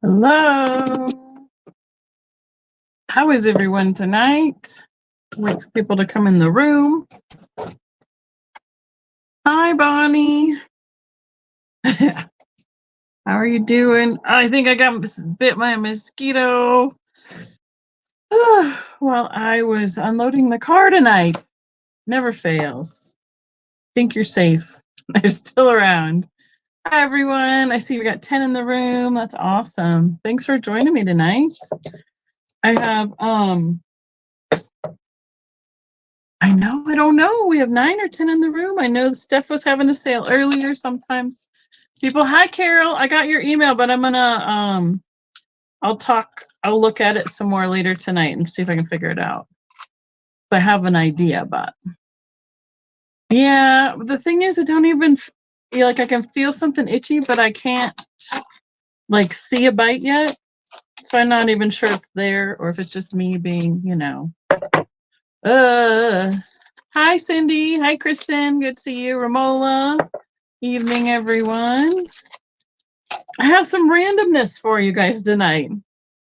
Hello. How is everyone tonight? Wait for people to come in the room. Hi, Bonnie. How are you doing? I think I got bit by a mosquito while I was unloading the car tonight. Never fails. Think you're safe. They're still around. Hi, everyone. I see we got 10 in the room. That's awesome. Thanks for joining me tonight. I have, I don't know. We have 9 or 10 in the room. I know Steph was having a sale earlier. Sometimes people, hi, Carol. I got your email, but I'm gonna, I'll look at it some more later tonight and see if I can figure it out. I have an idea, but yeah, the thing is, I don't even feel like I can feel something itchy, but I can't like see a bite yet. So I'm not even sure if it's there or if it's just me being, Hi, Cindy. Hi, Kristen. Good to see you. Romola. Evening, everyone. I have some randomness for you guys tonight.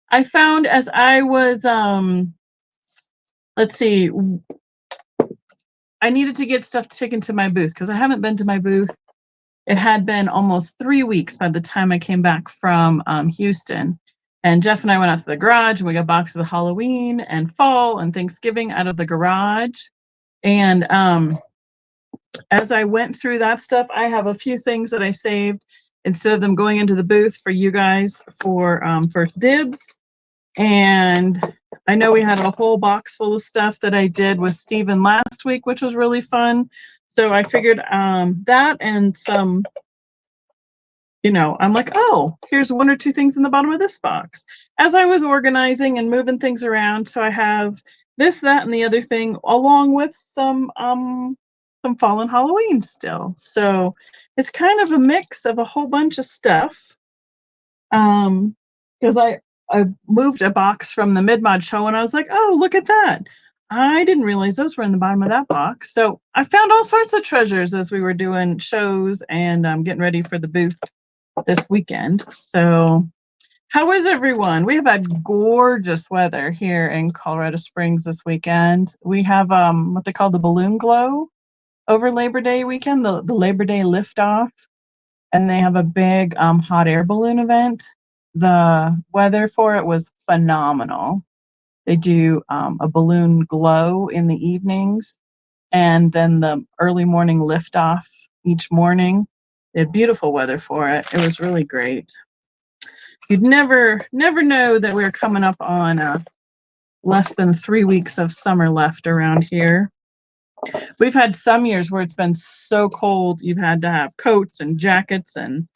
I found as I was, let's see, I needed to get stuff taken to my booth because I haven't been to my booth. It had been almost 3 weeks by the time I came back from Houston. And Jeff and I went out to the garage and we got boxes of Halloween and fall and Thanksgiving out of the garage. And as I went through that stuff, I have a few things that I saved instead of them going into the booth for you guys for first dibs. And I know we had a whole box full of stuff that I did with Steven last week, which was really fun. So I figured that and some, I'm like, oh, here's 1 or 2 things in the bottom of this box. As I was organizing and moving things around, so I have this, that, and the other thing, along with some fallen Halloween still. So it's kind of a mix of a whole bunch of stuff. Because I moved a box from the mid-mod show and I was like, oh, look at that. I didn't realize those were in the bottom of that box. So I found all sorts of treasures as we were doing shows and getting ready for the booth this weekend. So how is everyone? We have had gorgeous weather here in Colorado Springs this weekend. We have what they call the balloon glow over Labor Day weekend, the Labor Day liftoff, and they have a big hot air balloon event. The weather for it was phenomenal. They do a balloon glow in the evenings and then the early morning liftoff each morning. They had beautiful weather for it. It was really great. You'd never know that we were coming up on less than 3 weeks of summer left around here. We've had some years where it's been so cold you've had to have coats and jackets, and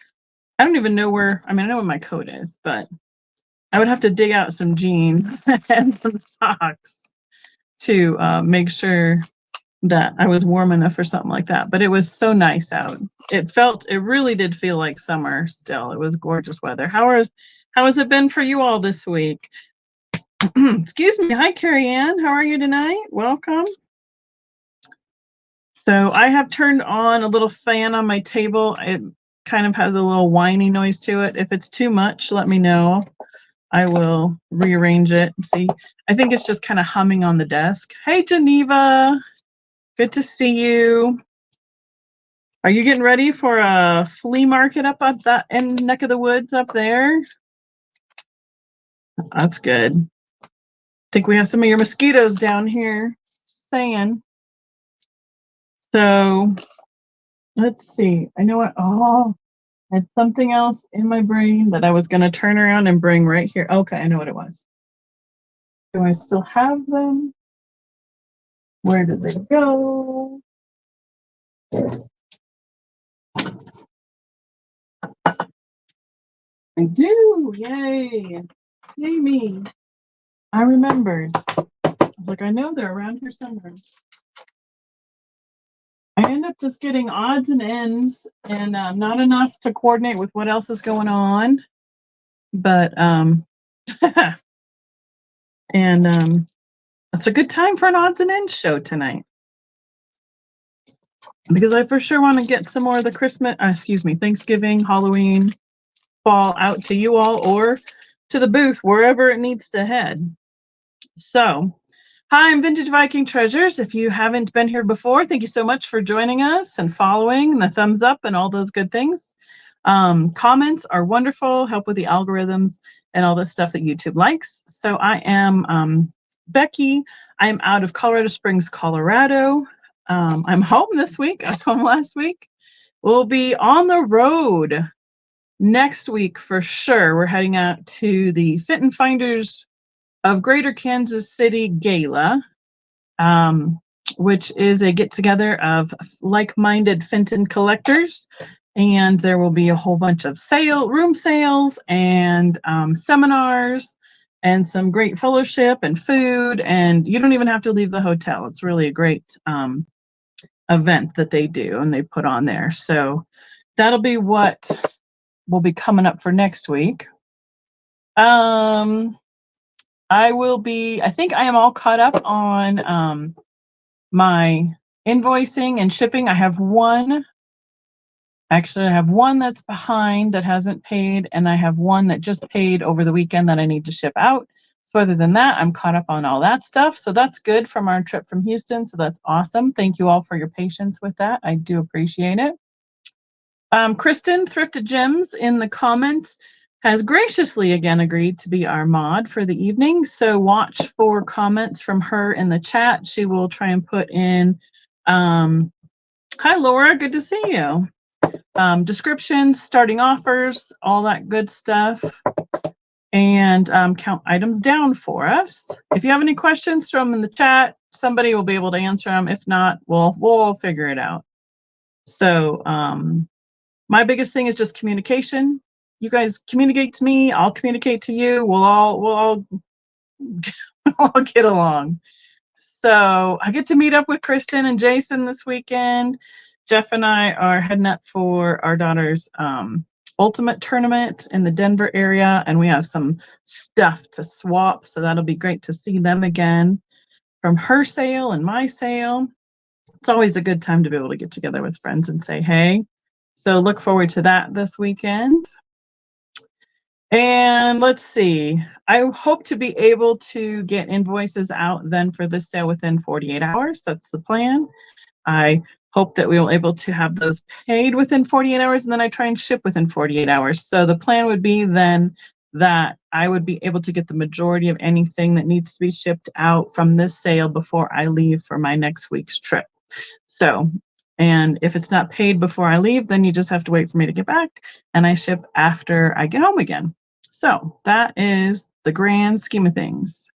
I don't even know where, I know where my coat is, but I would have to dig out some jeans and some socks to make sure that I was warm enough for something like that. But it was so nice out. It really did feel like summer still. It was gorgeous weather. How has it been for you all this week? Excuse me. Hi, Carrie Ann. How are you tonight? Welcome. So I have turned on a little fan on my table. It kind of has a little whiny noise to it. If it's too much, let me know. I will rearrange it. See, I think it's just kind of humming on the desk. Hey, Geneva. Good to see you. Are you getting ready for a flea market up at that end neck of the woods up there? That's good. I think we have some of your mosquitoes down here. Saying. So let's see. I know I had something else in my brain that I was going to turn around and bring right here. Okay, I know what it was. Do I still have them? Where did they go? I do. Yay. Yay me. I remembered. I was like, I know they're around here somewhere. I end up just getting odds and ends and not enough to coordinate with what else is going on. But and it's a good time for an odds and ends show tonight. Because I for sure want to get some more of the Thanksgiving, Halloween, fall out to you all or to the booth, wherever it needs to head. So, hi, I'm Vintage Viking Treasures. If you haven't been here before, thank you so much for joining us and following and the thumbs up and all those good things. Comments are wonderful, help with the algorithms and all the stuff that YouTube likes. So I am Becky. I am out of Colorado Springs, Colorado. I'm home this week. I was home last week. We'll be on the road next week for sure. We're heading out to the Fenton Finders of Greater Kansas City Gala, which is a get-together of like-minded Fenton collectors. And there will be a whole bunch of room sales and seminars and some great fellowship and food. And you don't even have to leave the hotel. It's really a great event that they do and they put on there. So that'll be what will be coming up for next week. I think I am all caught up on my invoicing and shipping. I have one that's behind that hasn't paid, and I have one that just paid over the weekend that I need to ship out. So other than that, I'm caught up on all that stuff. So that's good from our trip from Houston. So that's awesome. Thank you all for your patience with that. I do appreciate it. Kristen Thrifted Gems in the comments has graciously again agreed to be our mod for the evening. So watch for comments from her in the chat. She will try and put in, hi Laura, good to see you. Descriptions, starting offers, all that good stuff, and count items down for us. If you have any questions, throw them in the chat. Somebody will be able to answer them. If not, we'll figure it out. So my biggest thing is just communication. You guys communicate to me, I'll communicate to you. We'll all get along. So I get to meet up with Kristen and Jason this weekend. Jeff and I are heading up for our daughter's ultimate tournament in the Denver area, and we have some stuff to swap. So that'll be great to see them again from her sale and my sale. It's always a good time to be able to get together with friends and say, hey. So look forward to that this weekend. And let's see, I hope to be able to get invoices out then for this sale within 48 hours. That's the plan. I hope that we will able to have those paid within 48 hours, and then I try and ship within 48 hours. So the plan would be then that I would be able to get the majority of anything that needs to be shipped out from this sale before I leave for my next week's trip. So, and if it's not paid before I leave, then you just have to wait for me to get back, and I ship after I get home again. So that is the grand scheme of things.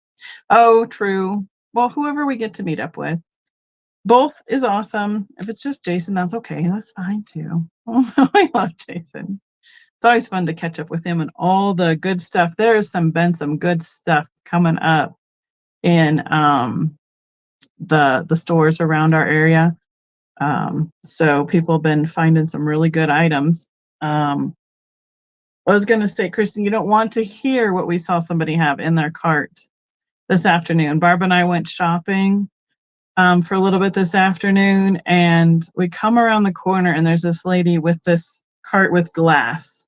Oh, true. Well, whoever we get to meet up with. Both is awesome. If it's just Jason, that's okay. That's fine too. I love Jason. It's always fun to catch up with him and all the good stuff. There's been some good stuff coming up in the stores around our area. So people have been finding some really good items. I was going to say, Kristen, you don't want to hear what we saw somebody have in their cart this afternoon. Barb and I went shopping for a little bit this afternoon, and we come around the corner and there's this lady with this cart with glass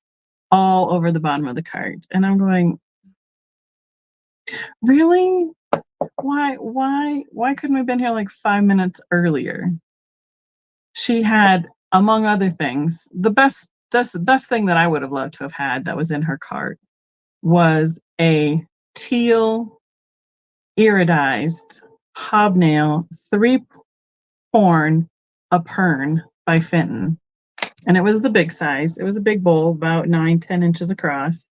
all over the bottom of the cart, and I'm going, really? Why couldn't we have been here like 5 minutes earlier? She had, among other things, the best thing that I would have loved to have had that was in her cart was a teal iridized hobnail 3-horn a pern by Fenton, and it was the big size. It was a big bowl, about 9-10 inches across.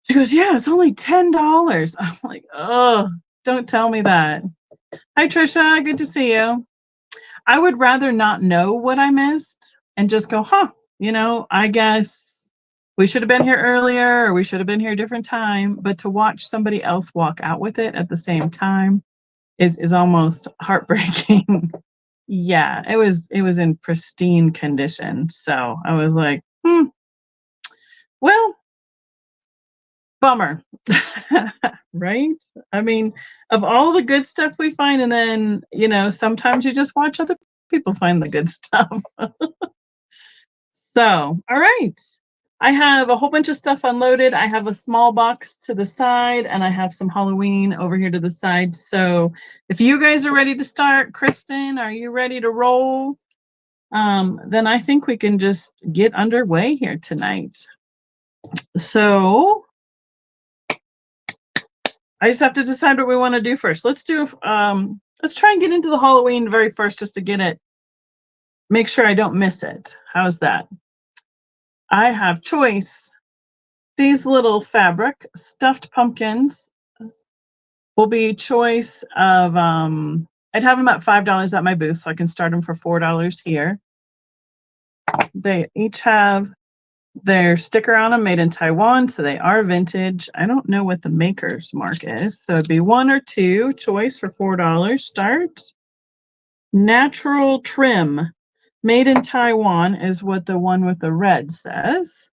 She goes, yeah, it's only $10. I'm like, oh, don't tell me that. Hi Trisha, good to see you. I would rather not know what I missed and just go, I guess we should have been here earlier, or we should have been here a different time. But to watch somebody else walk out with it at the same time is almost heartbreaking. Yeah, it was in pristine condition. So I was like, well, bummer. Right? I mean, of all the good stuff we find, and then, sometimes you just watch other people find the good stuff. So, all right. I have a whole bunch of stuff unloaded. I have a small box to the side, and I have some Halloween over here to the side. So if you guys are ready to start, Kristen, are you ready to roll? Then I think we can just get underway here tonight. So I just have to decide what we want to do first. Let's try and get into the Halloween very first just to get it, make sure I don't miss it. How's that? I have choice. These little fabric stuffed pumpkins will be choice of, I'd have them at $5 at my booth, so I can start them for $4 here. They each have their sticker on them, made in Taiwan, so they are vintage. I don't know what the maker's mark is, so it'd be 1 or 2 choice for $4 start. Natural trim, made in Taiwan is what the one with the red says.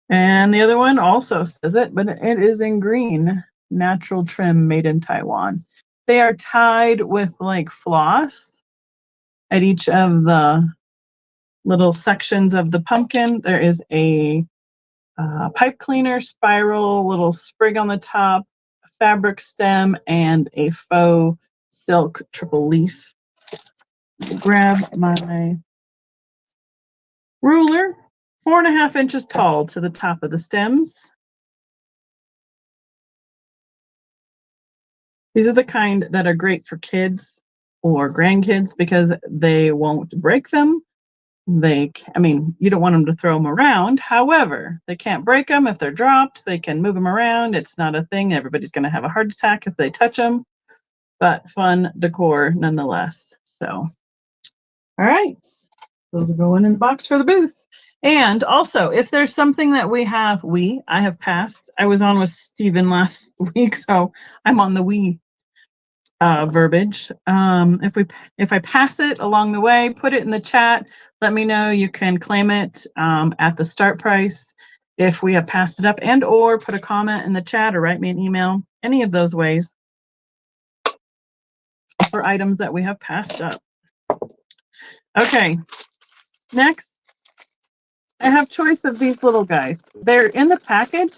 And the other one also says it, but it is in green. Natural trim, made in Taiwan. They are tied with like floss at each of the little sections of the pumpkin. There is a pipe cleaner, spiral, little sprig on the top, fabric stem, and a faux silk triple leaf. Grab my ruler, 4.5 inches tall to the top of the stems. These are the kind that are great for kids or grandkids because they won't break them. I mean, you don't want them to throw them around. However, they can't break them if they're dropped. They can move them around. It's not a thing. Everybody's going to have a heart attack if they touch them, but fun decor nonetheless. So, all right. Those are going in the box for the booth. And also, if there's something that I have passed. I was on with Steven last week, so I'm on the we verbiage. If I pass it along the way, put it in the chat. Let me know. You can claim it at the start price if we have passed it up, and or put a comment in the chat or write me an email. Any of those ways for items that we have passed up. Okay, next I have choice of these little guys. They're in the package.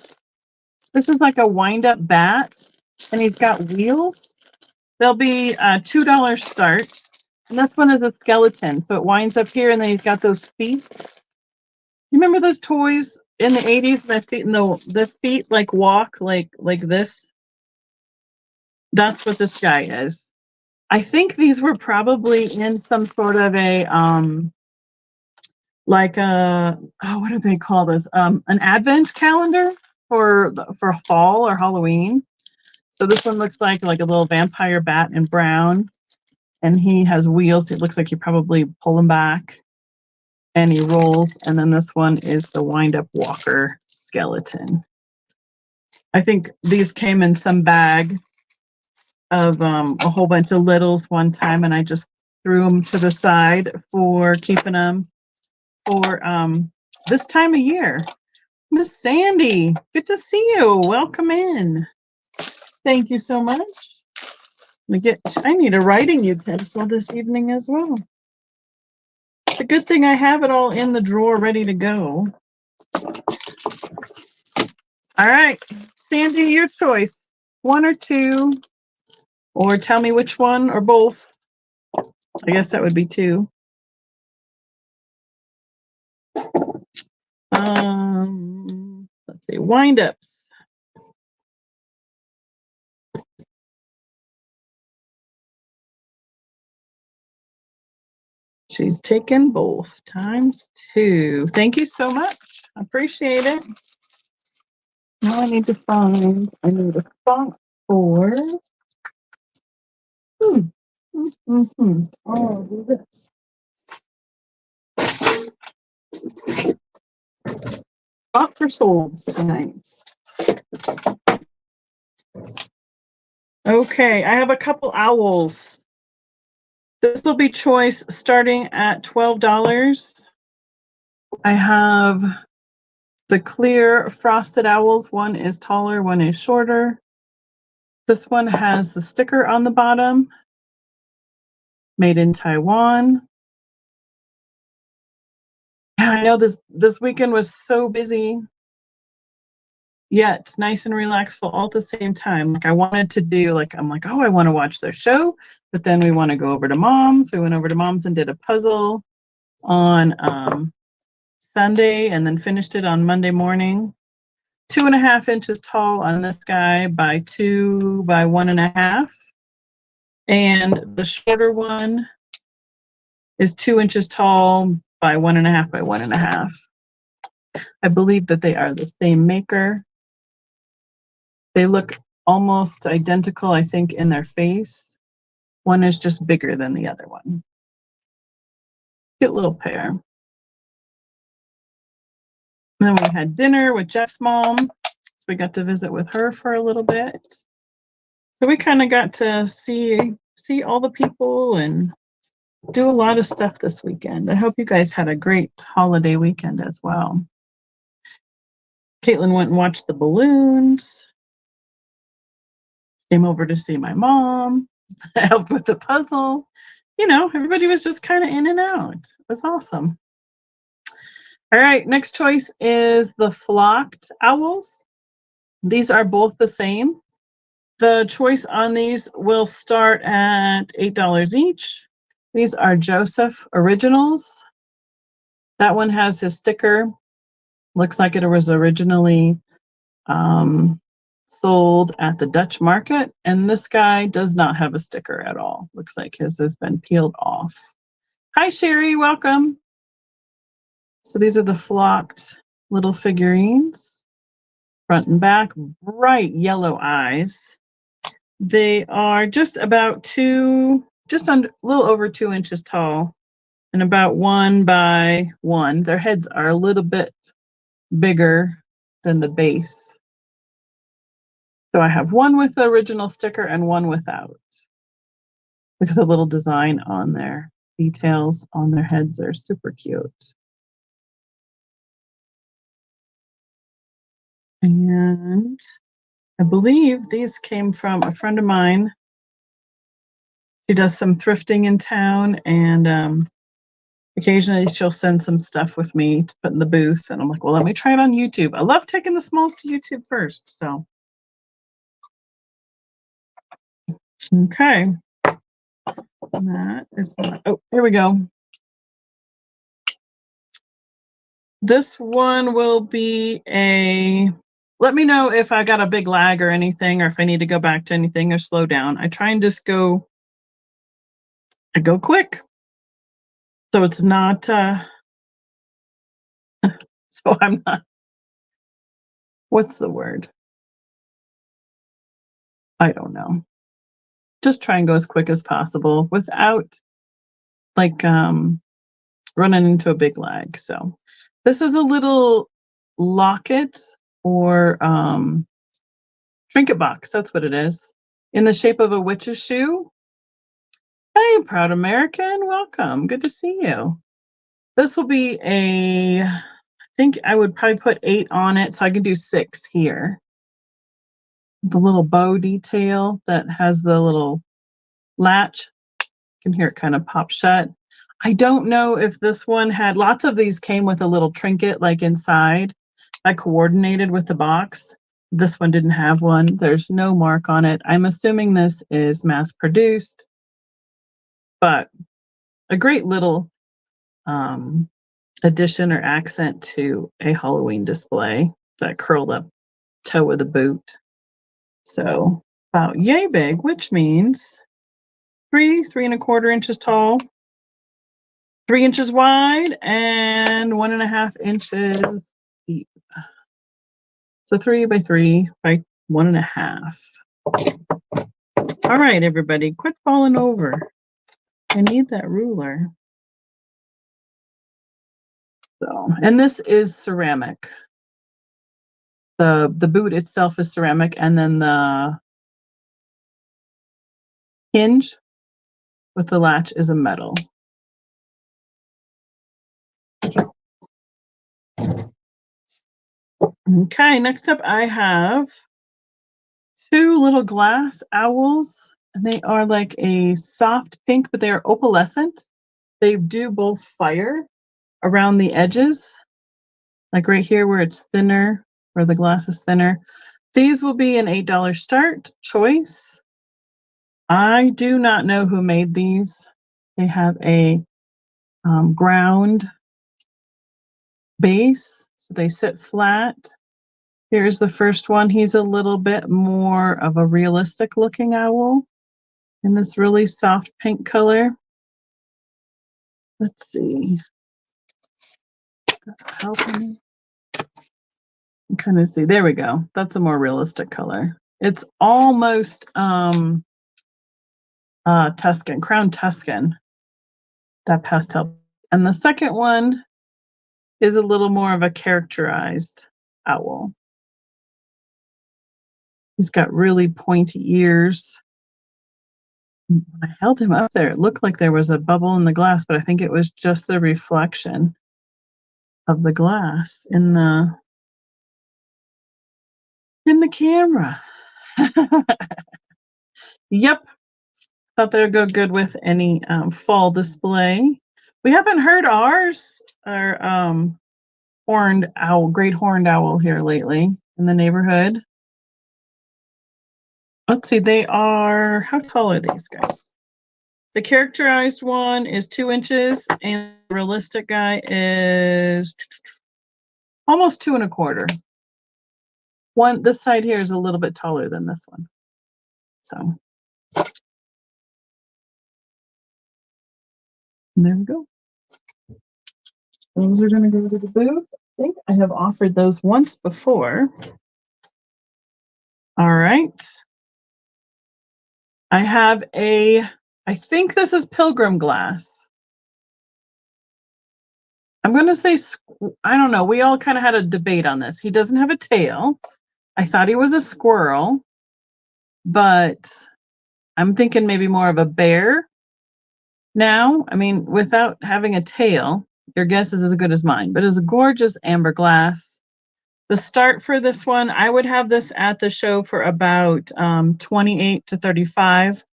This is like a wind-up bat, and he's got wheels. They'll be $2 start. And this one is a skeleton, so it winds up here, and then he's got those feet. You remember those toys in the 80s? The feet like walk like this. That's what this guy is. I think these were probably in some sort of a what do they call this? An advent calendar for fall or Halloween. So this one looks like a little vampire bat in brown, and he has wheels. It looks like you probably pull him back, and he rolls. And then this one is the wind-up walker skeleton. I think these came in some bag of a whole bunch of littles one time, and I just threw them to the side for keeping them for this time of year. Miss Sandy, good to see you. Welcome in. Thank you so much. I need a writing utensil this evening as well. It's a good thing I have it all in the drawer ready to go. All right, Sandy, your choice. 1 or 2, or tell me which one, or both. I guess that would be 2. Let's see, wind-ups. She's taken both ×2. Thank you so much. I appreciate it. Now I need a spot for. I'll do this. Spot for souls tonight. Okay, I have a couple owls. This will be choice starting at $12. I have the clear frosted owls. One is taller, one is shorter. This one has the sticker on the bottom, made in Taiwan. I know this weekend was so busy, yet nice and relaxful all at the same time. Like I wanted to do I'm like, oh, I want to watch their show, but then we want to go over to mom's. We went over to mom's and did a puzzle on Sunday and then finished it on Monday morning. 2.5 inches tall on this guy by 2 by 1.5. And the shorter one is 2 inches tall by 1.5 by 1.5. I believe that they are the same maker. They look almost identical, I think, in their face. One is just bigger than the other one. Cute little pair. And then we had dinner with Jeff's mom. So we got to visit with her for a little bit. So we kind of got to see all the people and do a lot of stuff this weekend. I hope you guys had a great holiday weekend as well. Caitlin went and watched the balloons. Came over to see my mom. Helped with the puzzle. You know, everybody was just kind of in and out. It was awesome. All right, next choice is the flocked owls. These are both the same. The choice on these will start at $8 each. These are Joseph Originals. That one has his sticker. Looks like it was originally sold at the Dutch market. And this guy does not have a sticker at all. Looks like his has been peeled off. Hi, Sherry, welcome. So these are the flocked little figurines. Front and back, bright yellow eyes. They are just about a little over 2 inches tall and about 1 by 1. Their heads are a little bit bigger than the base. So I have one with the original sticker and one without. Look at the little design on their details on their heads. They're super cute. And I believe these came from a friend of mine. She does some thrifting in town, and occasionally she'll send some stuff with me to put in the booth. And I'm like, well, let me try it on YouTube. I love taking the smalls to YouTube first. So, okay. That is not, oh, here we go. This one will be let me know if I got a big lag or anything, or if I need to go back to anything or slow down. I try and just go quick. So it's not, so I'm not, what's the word? I don't know. Just try and go as quick as possible without running into a big lag. So this is a little locket or trinket box. That's what it is. In the shape of a witch's shoe. Hey, Proud American, welcome. Good to see you. This will be I think I would probably put 8 on it, so I can do 6 here. The little bow detail that has the little latch. You can hear it kind of pop shut. I don't know if this one had, lots of these came with a little trinket inside. I coordinated with the box. This one didn't have one. There's no mark on it. I'm assuming this is mass produced, but a great little addition or accent to a Halloween display. That curled up toe of the boot. So about yay big, which means 3.25 inches tall, 3 inches wide, and 1.5 inches deep. So 3 by 3 by 1.5. All right, everybody, quit falling over. I need that ruler. So, and this is ceramic. The boot itself is ceramic, and then the hinge with the latch is a metal. Okay, next up I have 2 little glass owls, and they are like a soft pink, but they are opalescent. They do both fire. around the edges, like right here where it's thinner, where the glass is thinner. These will be an $8 start choice. I do not know who made these. They have a ground base, so they sit flat. Here's the first one. He's a little bit more of a realistic looking owl in this really soft pink color. Let's see. That'll help me. Kind of see. There we go. That's a more realistic color. It's almost Tuscan, Crown Tuscan. That pastel. And the second one is a little more of a characterized owl. He's got really pointy ears. When I held him up there, it looked like there was a bubble in the glass, but I think it was just the reflection of the glass in the camera. Yep. Thought they would go good with any fall display. We haven't heard ours, our horned owl, great horned owl here lately in the neighborhood. Let's see, they are, how tall are these guys? The characterized one is 2 inches, and the realistic guy is almost 2 1/4. This side here is a little bit taller than this one. So there we go. Those are going to go to the booth. I think I have offered those once before. All right. I have I think this is pilgrim glass. I'm going to say, I don't know. We all kind of had a debate on this. He doesn't have a tail. I thought he was a squirrel, but I'm thinking maybe more of a bear now. I mean, without having a tail, your guess is as good as mine, but it's a gorgeous amber glass. The start for this one, I would have this at the show for about 28 to 35.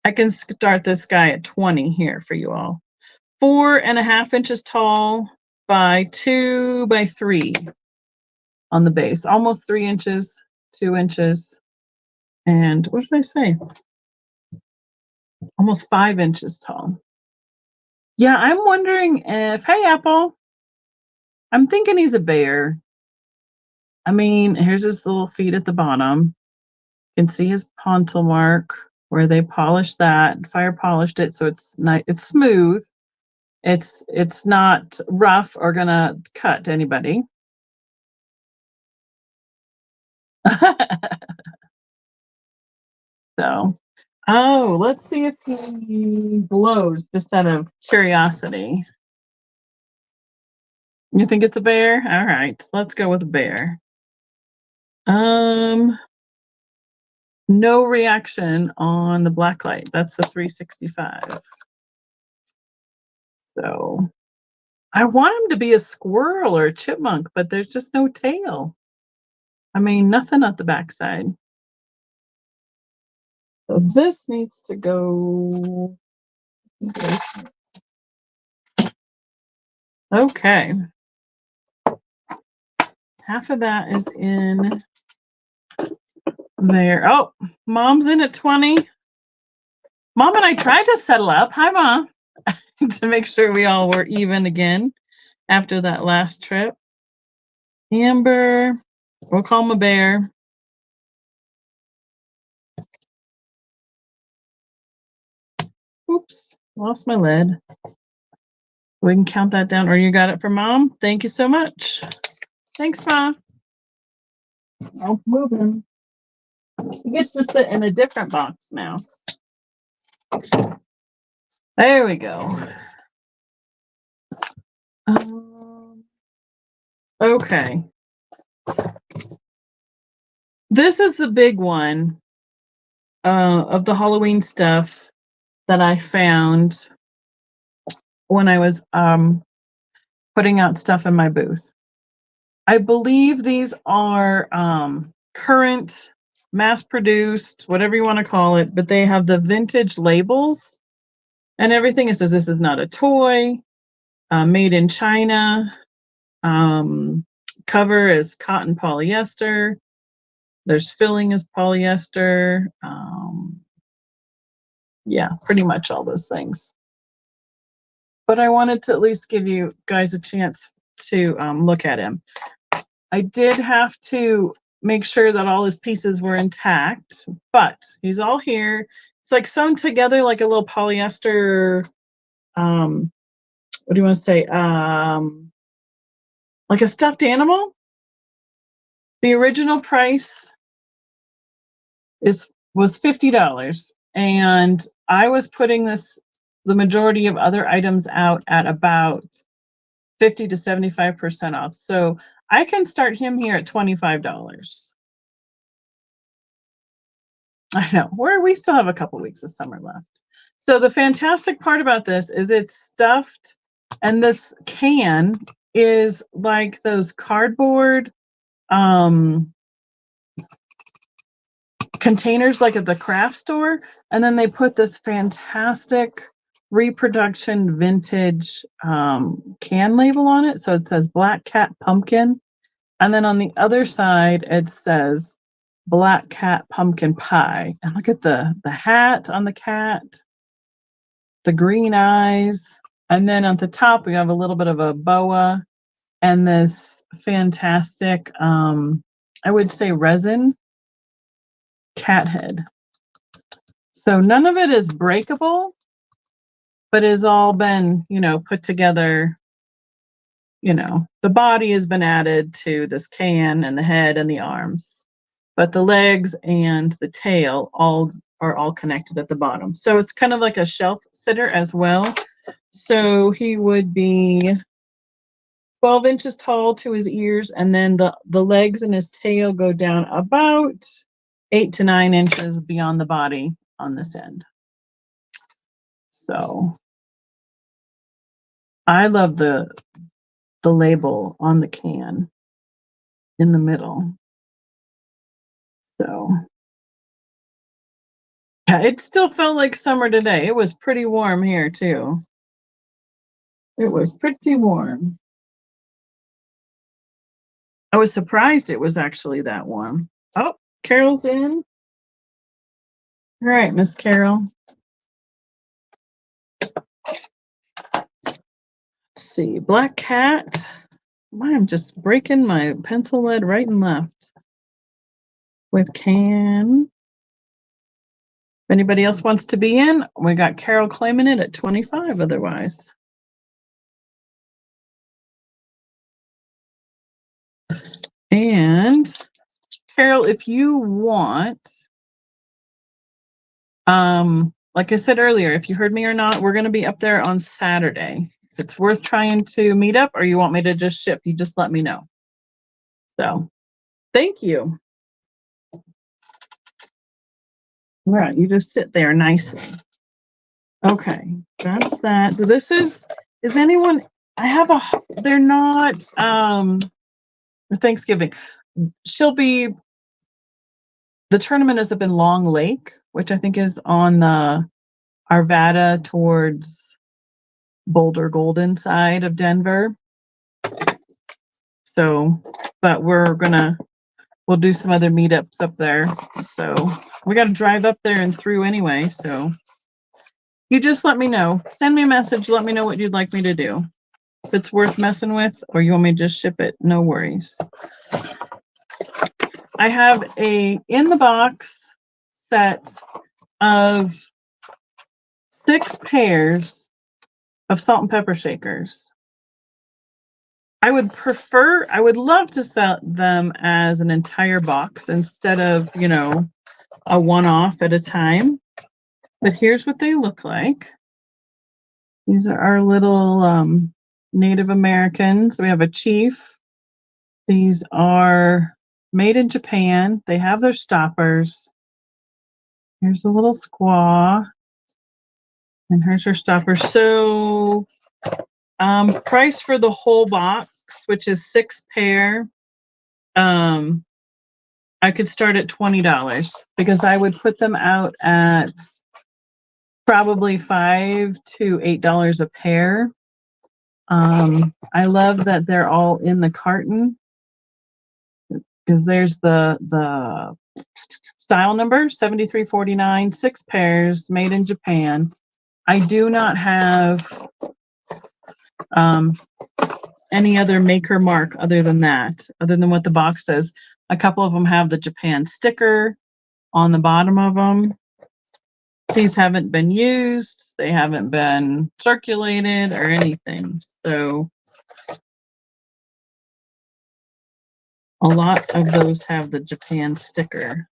I can start this guy at 20 here for you all. 4.5 inches tall by 2 by 3 on the base, almost 3 inches, 2 inches. And what did I say? Almost 5 inches tall. Yeah, I'm wondering if, hey, Apple, I'm thinking he's a bear. I mean, here's his little feet at the bottom. You can see his pontil mark where they polished that, fire polished it, so it's nice, it's smooth. It's not rough or gonna cut anybody. So, oh, let's see if he blows just out of curiosity. You think it's a bear? All right, let's go with a bear. No reaction on the black light. That's the 365. So I want him to be a squirrel or a chipmunk, but there's just no tail. I mean, nothing at the backside. So this needs to go. Okay. Half of that is in there. Oh, Mom's in at 20. Mom and I tried to settle up. Hi, Mom. To make sure we all were even again after that last trip. Amber. We'll call him a bear. Oops, lost my lid. We can count that down, or you got it for Mom? Thank you so much. Thanks, Mom. I'll move him. He gets to sit in a different box now. There we go. Okay. This is the big one of the Halloween stuff that I found when I was putting out stuff in my booth. I believe these are current, mass-produced, whatever you want to call it, but they have the vintage labels and everything. It says this is not a toy. made in China. Cover is cotton polyester. There's filling is polyester. Yeah, pretty much all those things. But I wanted to at least give you guys a chance to look at him. I did have to make sure that all his pieces were intact, but he's all here. It's like sewn together like a little polyester, what do you want to say? Like a stuffed animal. The original price was $50, and I was putting the majority of other items out at about 50 to 75% off. So I can start him here at $25. I know, we still have a couple weeks of summer left. So the fantastic part about this is it's stuffed, and this can is like those cardboard containers like at the craft store, and then they put this fantastic reproduction vintage can label on it. So it says Black Cat Pumpkin, and then on the other side it says Black Cat Pumpkin Pie. And look at the hat on the cat, the green eyes, and then at the top we have a little bit of a boa and this fantastic I would say resin cat head. So none of it is breakable, but has all been, put together. The body has been added to this can, and the head and the arms, but the legs and the tail are all connected at the bottom. So it's kind of like a shelf sitter as well. So he would be 12 inches tall to his ears, and then the legs and his tail go down about 8 to 9 inches beyond the body on this end. So I love the label on the can in the middle. So yeah, it still felt like summer today. It was pretty warm here too. It was pretty warm. I was surprised it was actually that warm. Oh, Carol's in. All right, Miss Carol. Let's see, Black Cat. I'm just breaking my pencil lead right and left. With can. If anybody else wants to be in, we got Carol claiming it at 25 otherwise. And Carol, if you want, like I said earlier, if you heard me or not, we're going to be up there on Saturday. If it's worth trying to meet up or you want me to just ship, you just let me know. So thank you. All right, you just sit there nicely. Okay, that's that. This is anyone, they're not, Thanksgiving. The tournament is up in Long Lake, which I think is on the Arvada towards Boulder Golden side of Denver. So, but we'll do some other meetups up there. So we got to drive up there and through anyway. So you just let me know. Send me a message. Let me know what you'd like me to do. If it's worth messing with, or you want me to just ship it, no worries. I have a in the box set of 6 pairs of salt and pepper shakers. I would love to sell them as an entire box instead of, a one-off at a time. But here's what they look like. These are our little Native Americans. We have a chief. These are made in Japan. They have their stoppers. Here's a little squaw. And here's her stopper. So price for the whole box, which is 6 pair, I could start at $20 because I would put them out at probably $5 to $8 a pair. I love that they're all in the carton because there's the style number 7349, 6 pairs, made in Japan. I do not have any other maker mark other than that, other than what the box says. A couple of them have the Japan sticker on the bottom of them. These haven't been used, they haven't been circulated or anything. So a lot of those have the Japan sticker.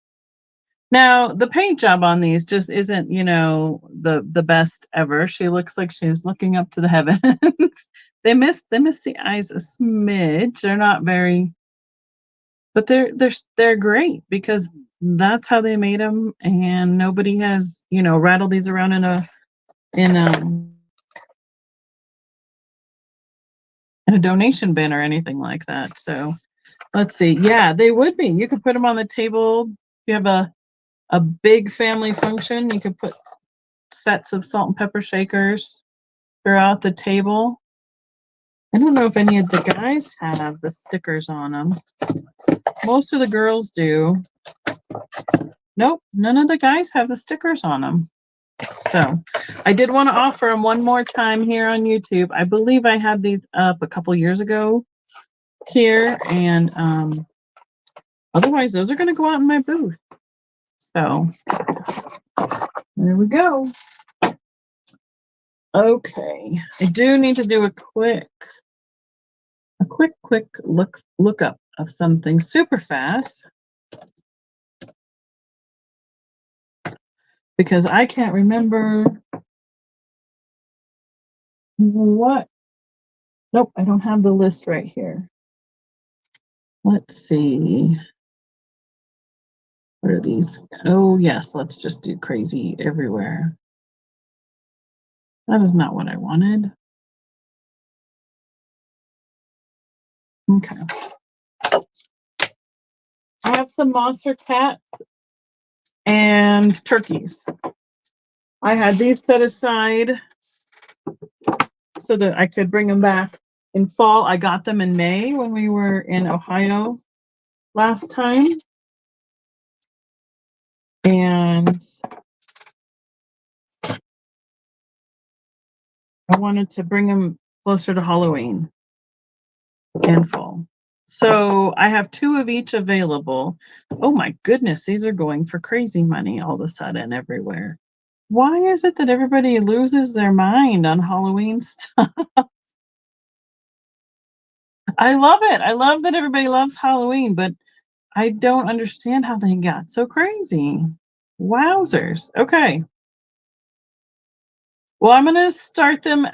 Now, the paint job on these just isn't, you know, the best ever. She looks like she's looking up to the heavens. They miss the eyes a smidge. They're not very, but they're great because that's how they made them, and nobody has, you know, rattled these around in a donation bin or anything like that. So let's see. Yeah, they would be. You could put them on the table. You have a big family function. You could put sets of salt and pepper shakers throughout the table. I don't know if any of the guys have the stickers on them. Most of the girls do. Nope, none of the guys have the stickers on them. So I did want to offer them one more time here on YouTube. I believe I had these up a couple years ago here, and otherwise those are going to go out in my booth. So there we go. Okay, I do need to do a quick look up of something super fast, because I can't remember what. Nope, I don't have the list right here. Let's see. What are these? Oh yes, let's just do crazy everywhere. That is not what I wanted. Okay. I have some monster cats and turkeys. I had these set aside so that I could bring them back in fall. I got them in May when we were in Ohio last time. And I wanted to bring them closer to Halloween and fall. So I have 2 of each available. Oh my goodness, these are going for crazy money all of a sudden everywhere. Why is it that everybody loses their mind on Halloween stuff? I love it. I love that everybody loves Halloween, but I don't understand how they got so crazy. Wowzers. Okay. Well, I'm going to start them.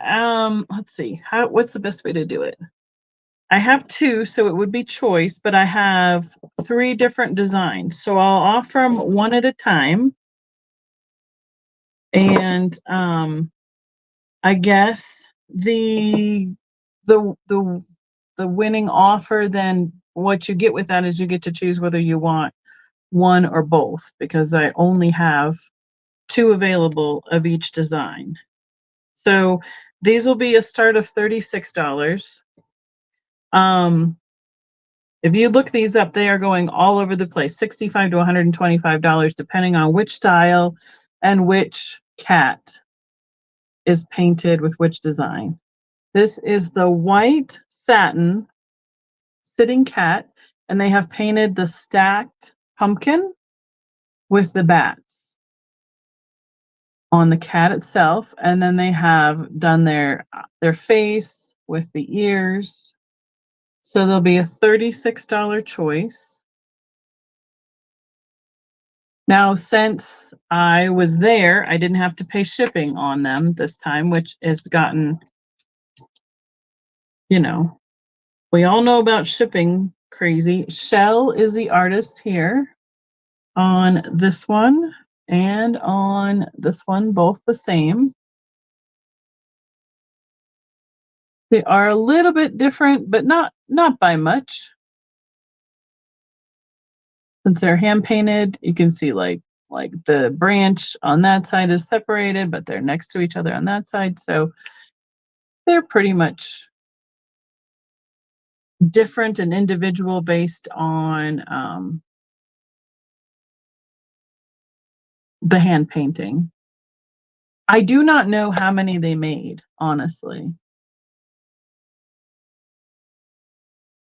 Let's see. What's the best way to do it? I have 2, so it would be choice, but I have 3 different designs. So I'll offer them one at a time. And I guess the winning offer, then what you get with that is you get to choose whether you want one or both, because I only have 2 available of each design. So these will be a start of $36. If you look these up, they are going all over the place, $65 to $125, depending on which style and which cat is painted with which design. This is the white satin sitting cat, and they have painted the stacked pumpkin with the bats on the cat itself, and then they have done their face with the ears. So there'll be a $36 choice. Now, since I was there, I didn't have to pay shipping on them this time, which has gotten, you know, we all know about shipping crazy. Shell is the artist here on this one and on this one, both the same. They are a little bit different, but not by much. Since they're hand painted, you can see like the branch on that side is separated, but they're next to each other on that side. So they're pretty much different and individual based on the hand painting. I do not know how many they made, honestly.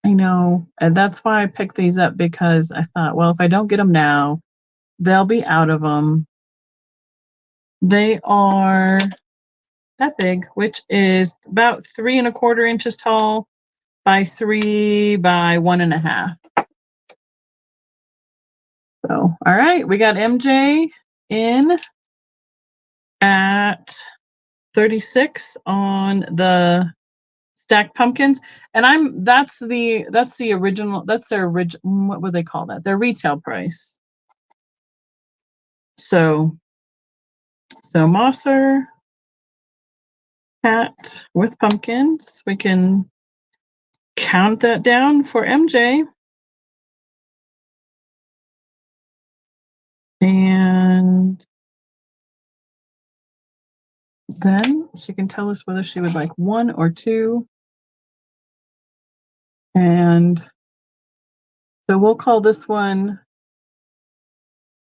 I know, and that's why I picked these up, because I thought, well, if I don't get them now, they'll be out of them. They are that big, which is about 3¼ inches tall by 3 by 1.5. So, all right, we got MJ in at 36 on the stacked pumpkins, and that's the original, that's their original, what would they call that, their retail price. So Mosser hat with pumpkins, we can count that down for MJ, and then she can tell us whether she would like 1 or 2. And so we'll call this one,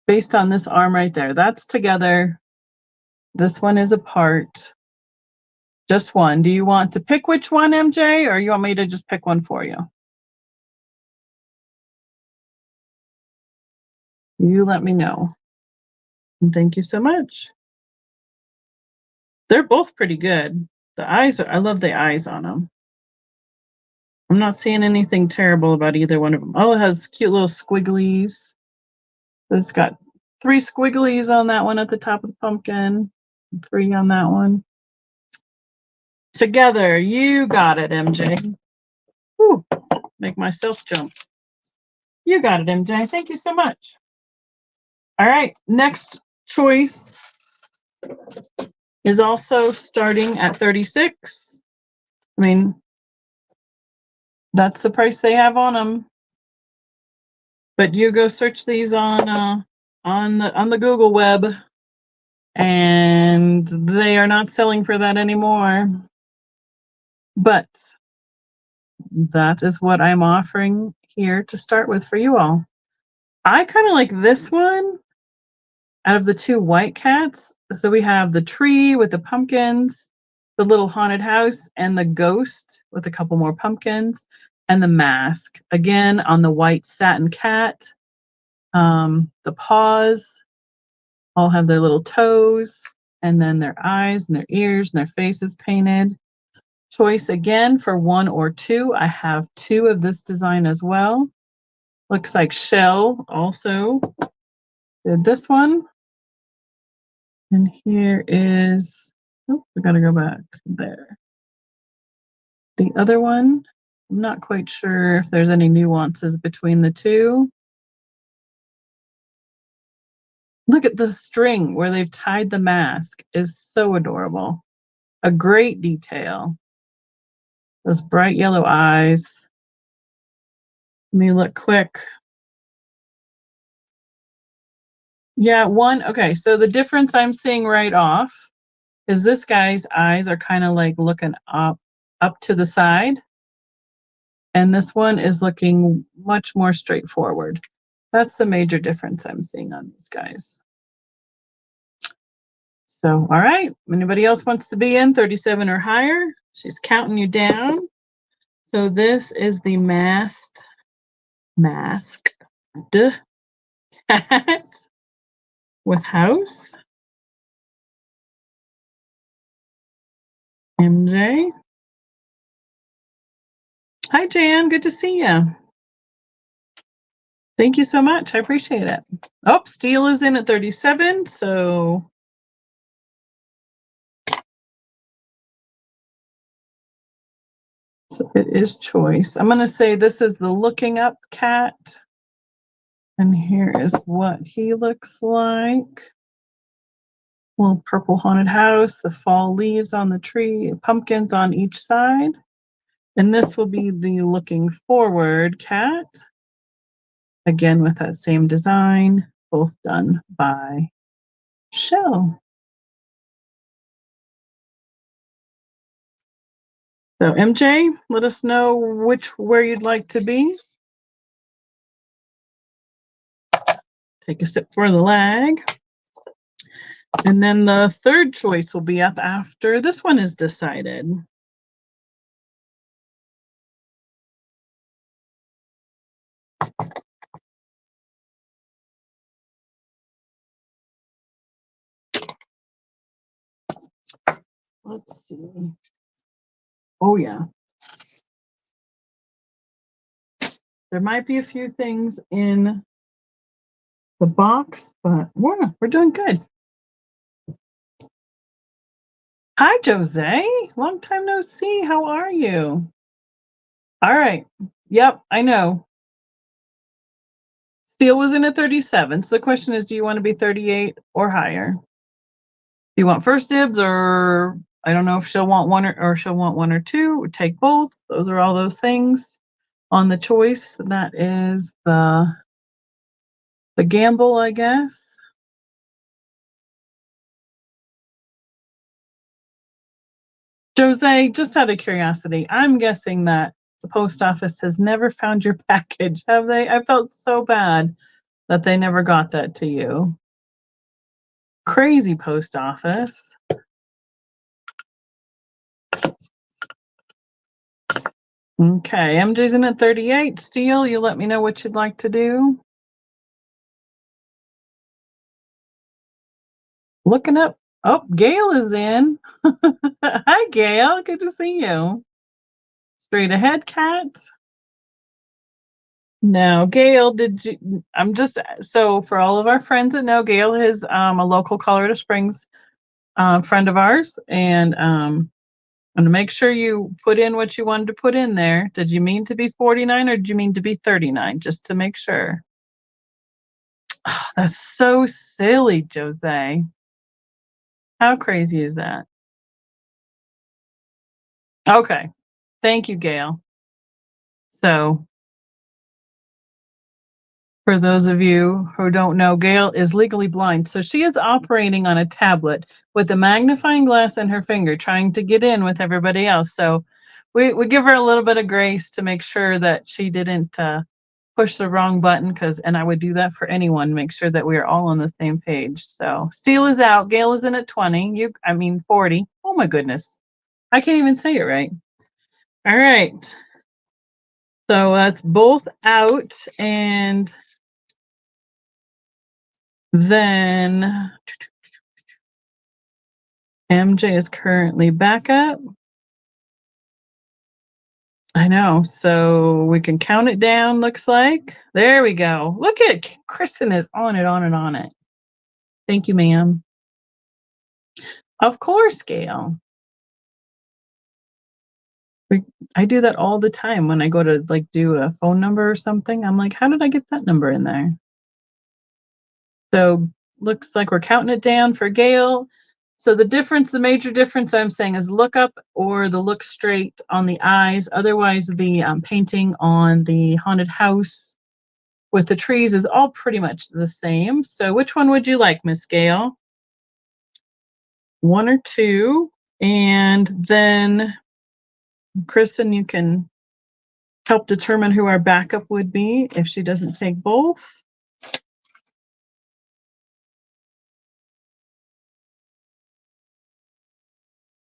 based on this arm right there, that's together. This one is apart. Just one. Do you want to pick which one, MJ, or you want me to just pick one for you? You let me know. And thank you so much. They're both pretty good. The eyes I love the eyes on them. I'm not seeing anything terrible about either one of them. Oh, it has cute little squigglies. It's got 3 squigglies on that one at the top of the pumpkin, 3 on that one. Together, you got it, MJ. Whew, make myself jump. You got it, MJ. Thank you so much. All right, next choice is also starting at 36. I mean, that's the price they have on them. But you go search these on the Google web, and they are not selling for that anymore. But that is what I'm offering here to start with for you all. I kind of like this one out of the 2 white cats. So we have the tree with the pumpkins, the little haunted house, and the ghost with a couple more pumpkins, and the mask. Again, on the white satin cat. The paws all have their little toes, and then their eyes and their ears and their faces painted. Choice again for 1 or 2. I have 2 of this design as well. Looks like Shell also did this one. And here is, oh, we gotta go back there. The other one, I'm not quite sure if there's any nuances between the 2. Look at the string where they've tied the mask, is so adorable. A great detail. Those bright yellow eyes. Let me look quick. Yeah, okay, so the difference I'm seeing right off is this guy's eyes are kind of like looking up to the side, and this one is looking much more straightforward. That's the major difference I'm seeing on these guys. So, all right, anybody else wants to be in 37 or higher? She's counting you down. So this is the masked cat with house. MJ. Hi, Jan. Good to see you. Thank you so much. I appreciate it. Oh, Steel is in at 37. So it is choice. I'm going to say this is the looking up cat. And here is what he looks like. Little purple haunted house, the fall leaves on the tree, pumpkins on each side. And this will be the looking forward cat. Again, with that same design, both done by Shell. So MJ, let us know where you'd like to be. Take a sip for the lag. And then the third choice will be up after this one is decided. Let's see. Oh, yeah. There might be a few things in the box, but we're doing good. Hi, Jose. Long time no see. How are you? All right. Yep, I know. Steel was in at 37. So the question is, do you want to be 38 or higher? Do you want first dibs, or I don't know if she'll want one or she'll want one or two, or take both. Those are all those things on the choice. That is the gamble, I guess. Jose, just out of curiosity, I'm guessing that the post office has never found your package, have they? I felt so bad that they never got that to you. Crazy post office. Okay, MJ's in at 38. Steel, you let me know what you'd like to do. Looking up. Oh, Gail is in. Hi, Gail. Good to see you. Straight ahead, Cat. No, Gail, did you? I'm just so for all of our friends that know, Gail is a local Colorado Springs friend of ours, and I'm gonna make sure you put in what you wanted to put in there. Did you mean to be 49 or did you mean to be 39? Just to make sure. Oh, that's so silly, Jose. How crazy is that? Okay. Thank you, Gail. So, for those of you who don't know, Gail is legally blind. So, she is operating on a tablet with a magnifying glass in her finger, trying to get in with everybody else. So, we give her a little bit of grace to make sure that she didn't push the wrong button, and I would do that for anyone, make sure that we are all on the same page. So, Steel is out. Gail is in at 20. 40. Oh, my goodness. I can't even say it right. All right. So that's both out, and then MJ is currently back up. I know. So we can count it down, looks like. There we go. Look at Kristen is on it, on and on it. Thank you, ma'am. Of course, Gail. I do that all the time when I go to do a phone number or something. I'm like, how did I get that number in there? So looks like we're counting it down for Gail. So the major difference I'm saying is look up or the look straight on the eyes. Otherwise, the painting on the haunted house with the trees is all pretty much the same. So which one would you like, Miss Gail? One or two. And then, Kristen, you can help determine who our backup would be if she doesn't take both.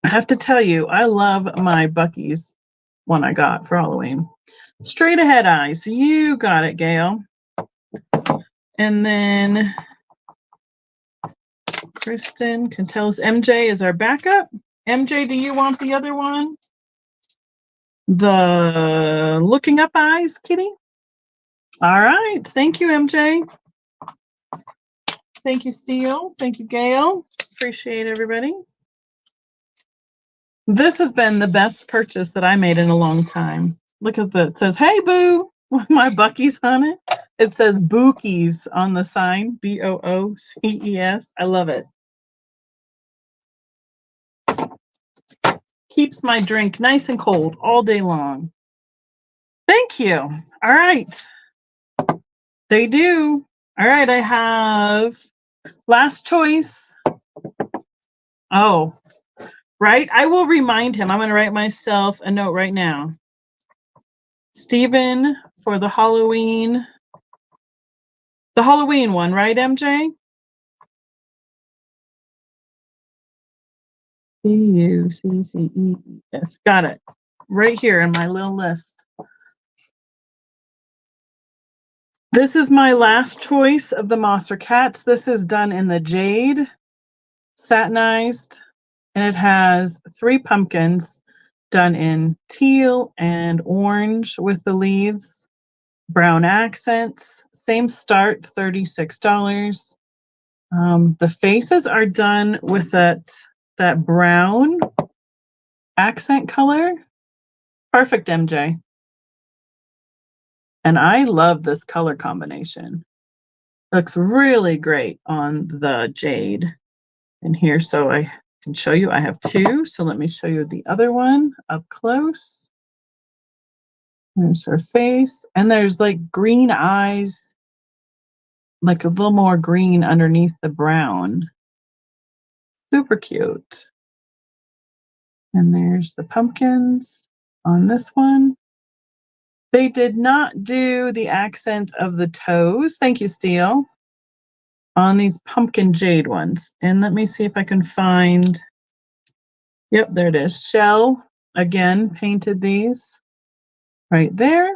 I have to tell you, I love my Buc-ee's one I got for Halloween. Straight ahead eyes. You got it, Gail. And then Kristen can tell us MJ is our backup. MJ, do you want the other one? The looking up eyes, Kitty? All right. Thank you, MJ. Thank you, Steel. Thank you, Gail. Appreciate everybody. This has been the best purchase that I made in a long time. Look at that. It says, hey, boo, with my Buc-ee's on it. It says Bookies on the sign, Boocees. I love it. Keeps my drink nice and cold all day long. Thank you. All right. They do. All right. I have last choice. Oh, Right? I will remind him. I'm going to write myself a note right now. Stephen, for the Halloween one, right, MJ? Buccees. Got it. Right here in my little list. This is my last choice of the Moster Cats. This is done in the jade, satinized, and it has 3 pumpkins done in teal and orange with the leaves, brown accents, same start, $36. The faces are done with that brown accent color. Perfect, MJ. And I love this color combination. Looks really great on the jade in here. So I can show you, I have 2. So let me show you the other one up close. There's her face. And there's like green eyes, like a little more green underneath the brown. Super cute. And there's the pumpkins on this one. They did not do the accent of the toes. Thank you, Steele. On these pumpkin jade ones. And let me see if I can find, yep, there it is. Shell, again, painted these right there.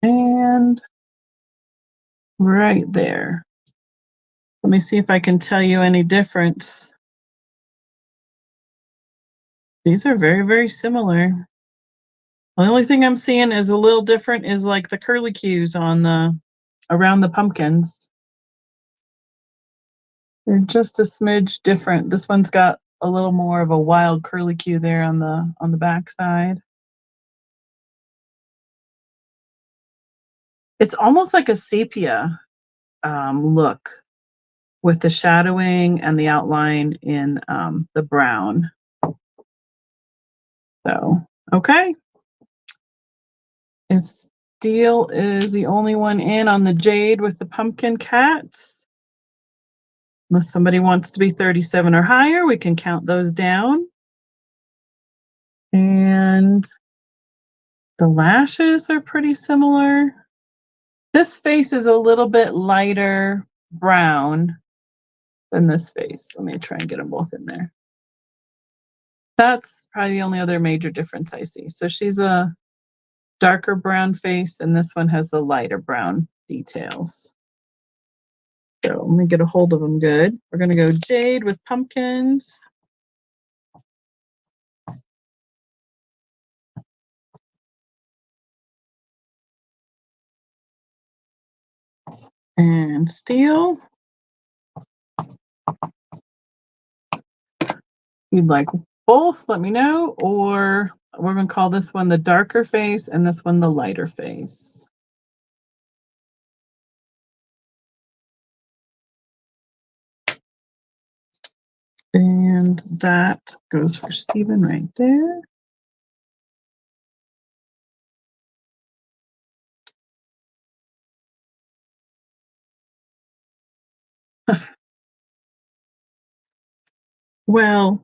And right there. Let me see if I can tell you any difference. These are very, very similar. The only thing I'm seeing is a little different is like the curlicues on the around the pumpkins. They're just a smidge different. This one's got a little more of a wild curlicue there on the back side. It's almost like a sepia look with the shadowing and the outline in the brown. So, okay. If Steel is the only one in on the jade with the pumpkin cats, unless somebody wants to be 37 or higher, we can count those down. And the lashes are pretty similar. This face is a little bit lighter brown than this face. Let me try and get them both in there. That's probably the only other major difference I see. So she's a darker brown face, and this one has the lighter brown details. So let me get a hold of them good. We're going to go jade with pumpkins. And steel. You'd like both, let me know, or we're going to call this one the darker face and this one the lighter face. And that goes for Stephen right there. Well,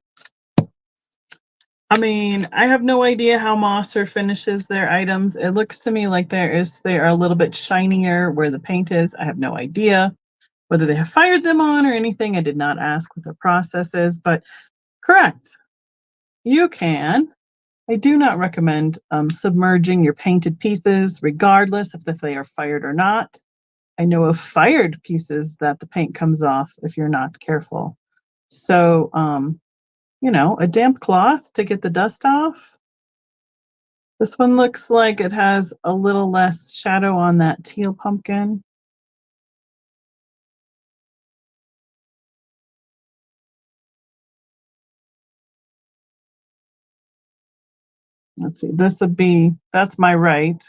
I mean, I have no idea how Mosser finishes their items. It looks to me like they are a little bit shinier where the paint is. I have no idea whether they have fired them on or anything. I did not ask what the process is, but correct. You can. I do not recommend submerging your painted pieces, regardless if they are fired or not. I know of fired pieces that the paint comes off if you're not careful. So, a damp cloth to get the dust off. This one looks like it has a little less shadow on that teal pumpkin. Let's see, that's my right.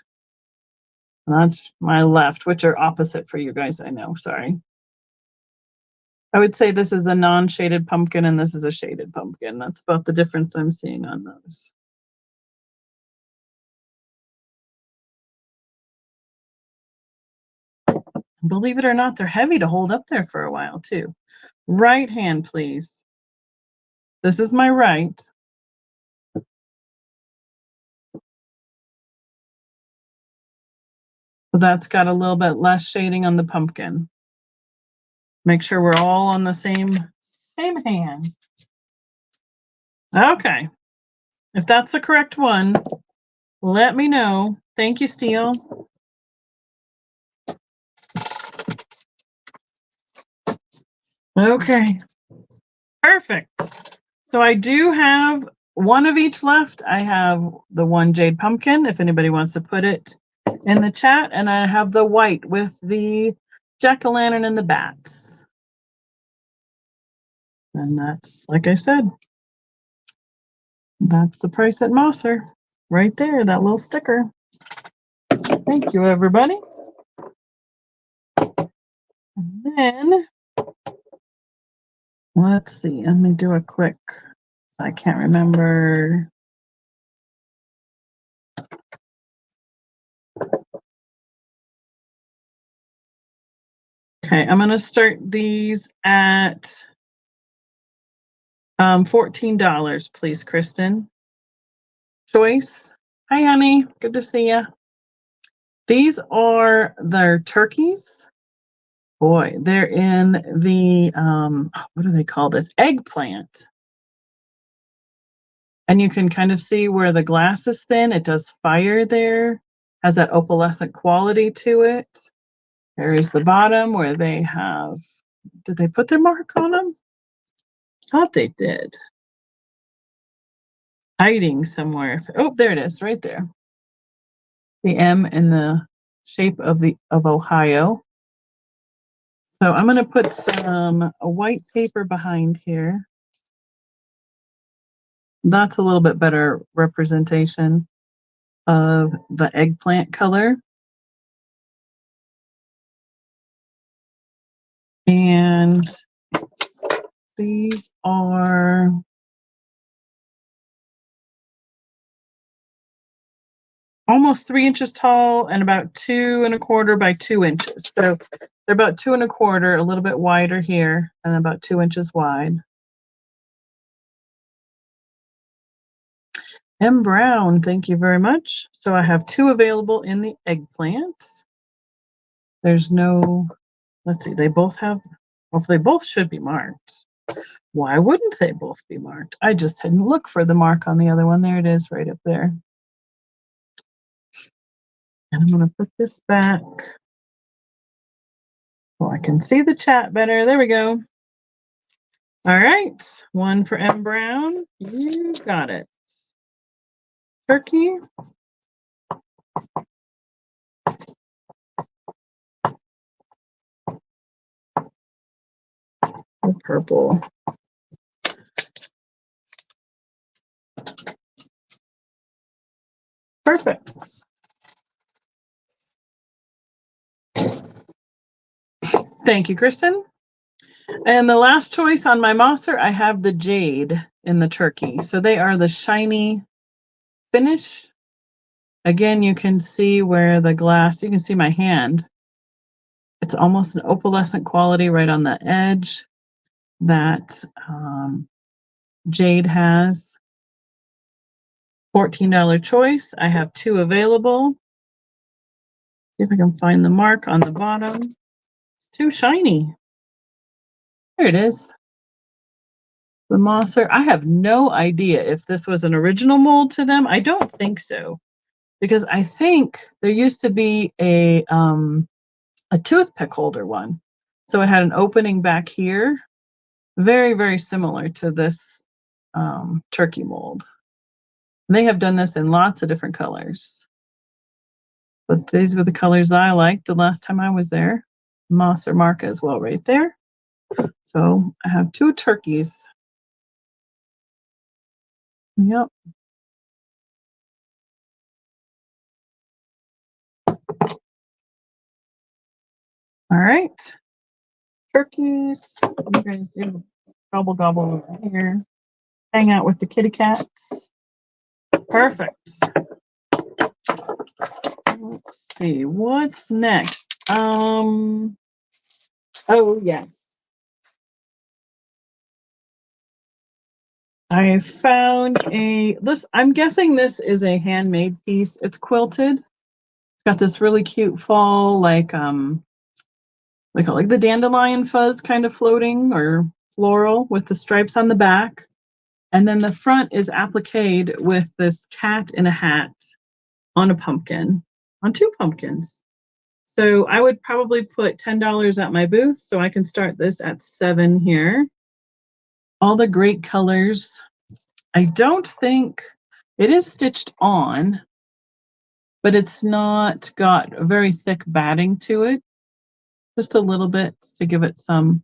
That's my left, which are opposite for you guys, I know, sorry. I would say this is a non-shaded pumpkin and this is a shaded pumpkin. That's about the difference I'm seeing on those. Believe it or not, they're heavy to hold up there for a while too. Right hand, please. This is my right. So that's got a little bit less shading on the pumpkin. Make sure we're all on the same hand. Okay. If that's the correct one, let me know. Thank you, Steele. Okay. Perfect. So I do have one of each left. I have the one jade pumpkin, if anybody wants to put it in the chat, and I have the white with the jack-o'-lantern and the bats. And that's, like I said, that's the price at Mosser. Right there, that little sticker. Thank you, everybody. And then, let's see, let me do a quick, I can't remember. Okay, I'm going to start these at $14, please, Kristen. Joyce, hi, honey. Good to see you. These are their turkeys. Boy, they're in the, what do they call this? Eggplant. And you can kind of see where the glass is thin. It does fire there, has that opalescent quality to it. There is the bottom where they have, did they put their mark on them? Thought they did. Hiding somewhere. Oh, there it is, right there. The M in the shape of Ohio. So I'm going to put some white paper behind here. That's a little bit better representation of the eggplant color. And these are almost 3 inches tall and about 2 1/4 by 2 inches. So they're about 2 1/4, a little bit wider here, and about 2 inches wide. M. Brown, thank you very much. So I have 2 available in the eggplant. There's no, let's see, they both have, well, they both should be marked. Why wouldn't they both be marked? I just didn't look for the mark on the other one. There it is right up there. And I'm going to put this back so I can see the chat better. There we go. All right. One for M. Brown. You got it. Turkey. The purple. Perfect. Thank you, Kristen. And the last choice on my Mosser, I have the jade in the turkey. So they are the shiny finish. Again, you can see where the glass, you can see my hand. It's almost an opalescent quality right on the edge that jade has. $14 choice. I have 2 available. See if I can find the mark on the bottom. It's too shiny. There it is. The Mosser. I have no idea if this was an original mold to them. I don't think so, because I think there used to be a toothpick holder one. So it had an opening back here, very, very similar to this turkey mold. And they have done this in lots of different colors. But these were the colors I liked the last time I was there. Mosser mark as well right there. So I have 2 turkeys. Yep. All right. Turkeys. You guys do gobble gobble over here. Hang out with the kitty cats. Perfect. Let's see. What's next? Oh yes. I found I'm guessing this is a handmade piece. It's quilted. It's got this really cute fall, like the dandelion fuzz kind of floating or floral with the stripes on the back. And then the front is appliqued with this cat in a hat on a pumpkin, on two pumpkins. So I would probably put $10 at my booth, so I can start this at $7 here. All the great colors. I don't think it is stitched on, but it's not got a very thick batting to it. Just a little bit to give it some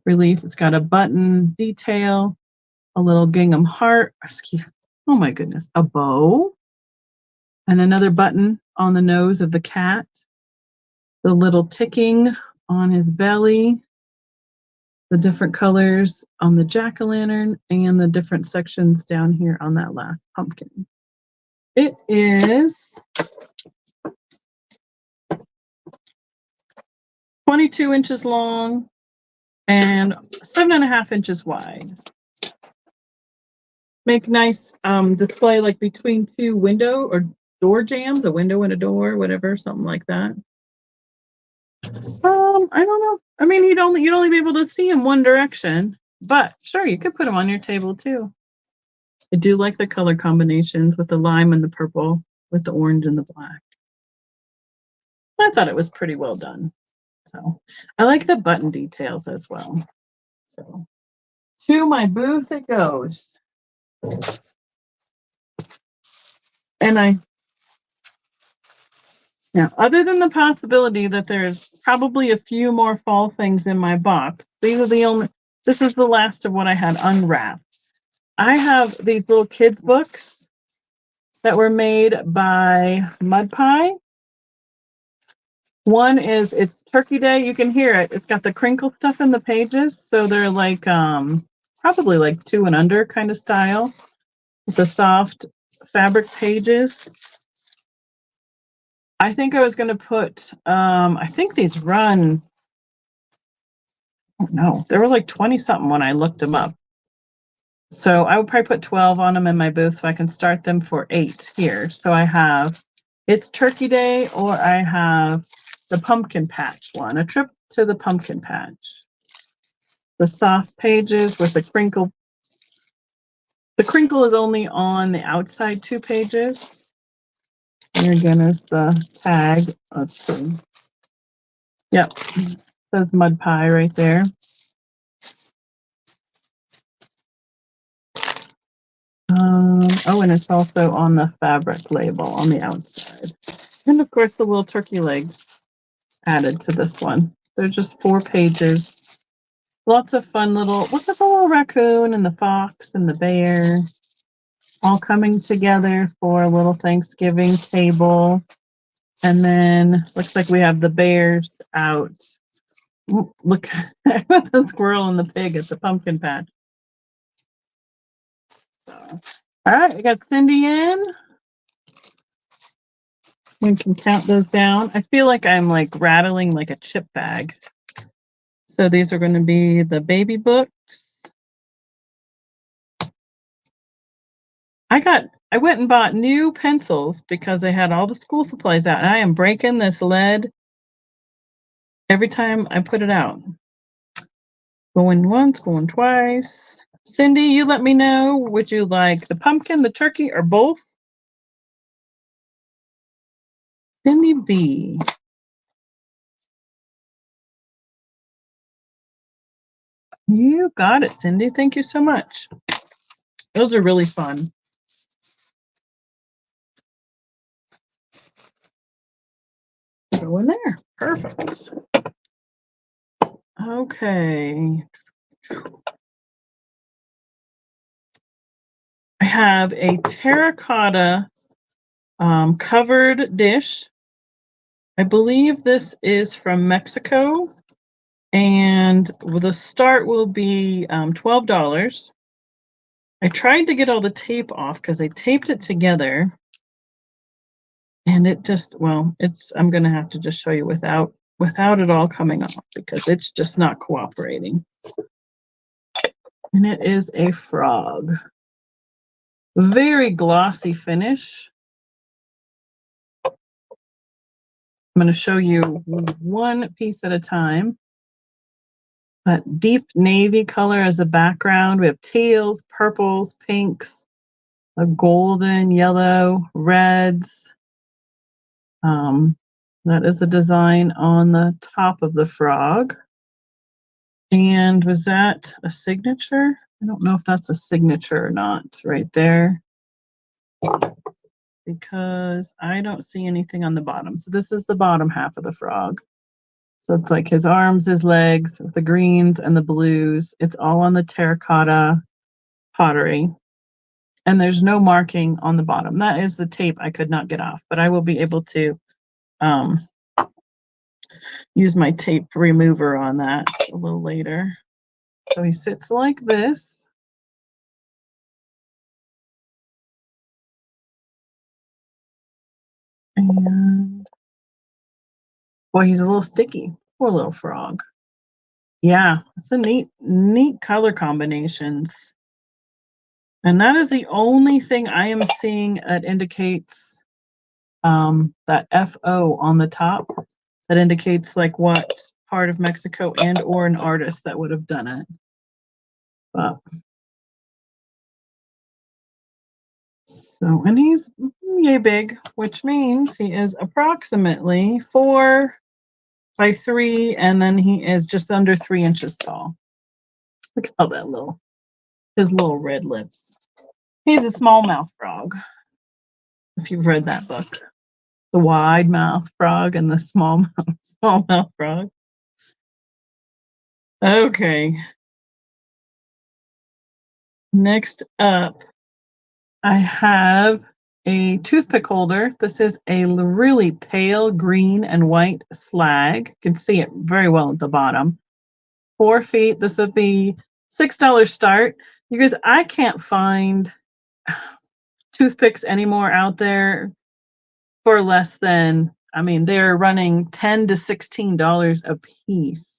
relief. It's got a button detail, a little gingham heart, oh my goodness, a bow, and another button on the nose of the cat, the little ticking on his belly, the different colors on the jack-o'-lantern, and the different sections down here on that last pumpkin. It is 22 inches long and 7.5 inches wide. Make nice display like between two window or door jambs, a window and a door, whatever, something like that. I don't know. I mean, you'd only be able to see in one direction, but sure, you could put them on your table too. I do like the color combinations with the lime and the purple, with the orange and the black. I thought it was pretty well done. So I like the button details as well. So to my booth it goes. And now, other than the possibility that there's probably a few more fall things in my box, this is the last of what I had unwrapped. I have these little kids books that were made by Mud Pie. One is, it's Turkey Day. You can hear it. It's got the crinkle stuff in the pages. So they're like, probably like 2 and under kind of style with the soft fabric pages. I think I was going to put, I think these run, oh no, they were like 20 something when I looked them up. So I would probably put 12 on them in my booth so I can start them for 8 here. So I have It's Turkey Day, or I have the pumpkin patch one, a trip to the pumpkin patch. The soft pages with the crinkle. The crinkle is only on the outside 2 pages. Here again is the tag. Let's see. Yep. It says Mud Pie right there. Oh, and it's also on the fabric label on the outside. And of course, the little turkey legs added to this one. They're just 4 pages. Lots of fun little, what's this, a little raccoon and the fox and the bear all coming together for a little Thanksgiving table. And then looks like we have the bears out. Ooh, look at the squirrel and the pig at the pumpkin patch. All right, we got Cindy in. We can count those down. I feel like I'm like rattling like a chip bag. So these are going to be the baby books. I went and bought new pencils because they had all the school supplies out, and I am breaking this lead every time I put it out. Going once, going twice. Cindy, you let me know. Would you like the pumpkin, the turkey, or both? Cindy B. You got it, Cindy. Thank you so much. Those are really fun. Go in there. Perfect. Okay. I have a terracotta covered dish. I believe this is from Mexico, and the start will be $12. I tried to get all the tape off because they taped it together, and it just, well, I'm going to have to just show you without it all coming off because it's just not cooperating. And it is a frog. Very glossy finish. I'm going to show you one piece at a time. That deep navy color as a background. We have teals, purples, pinks, a golden, yellow, reds. That is the design on the top of the frog. And was that a signature? I don't know if that's a signature or not right there, because I don't see anything on the bottom. So this is the bottom half of the frog. So it's like his arms, his legs, the greens and the blues. It's all on the terracotta pottery. And there's no marking on the bottom. That is the tape I could not get off, but I will be able to use my tape remover on that a little later. So he sits like this. And boy, he's a little sticky. Poor little frog. Yeah, it's a neat color combinations. And that is the only thing I am seeing that indicates that FO on the top. That indicates like what part of Mexico and or an artist that would have done it. But so, and he's yay big, which means he is approximately 4 by 3, and then he is just under 3 inches tall. Look at all that his little red lips. He's a smallmouth frog. If you've read that book, the wide mouth frog and the smallmouth frog. Okay. Next up, I have a toothpick holder. This is a really pale green and white slag. You can see it very well at the bottom. 4 feet. This would be $6 start. You guys, I can't find toothpicks anymore out there for less than, I mean, they're running $10 to $16 a piece.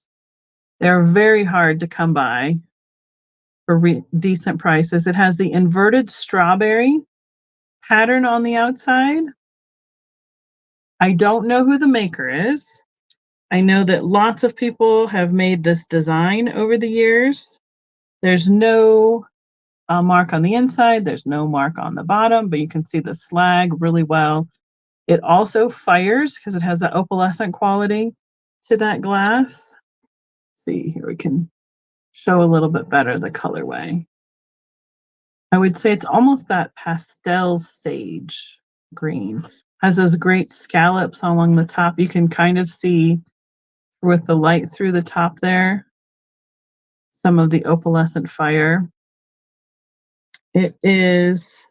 They're very hard to come by for decent prices. It has the inverted strawberry pattern on the outside. I don't know who the maker is. I know that lots of people have made this design over the years. There's no mark on the inside. There's no mark on the bottom, but you can see the slag really well. It also fires because it has that opalescent quality to that glass. See, here we can show a little bit better the colorway. I would say it's almost that pastel sage green. Has those great scallops along the top. You can kind of see with the light through the top there some of the opalescent fire. It is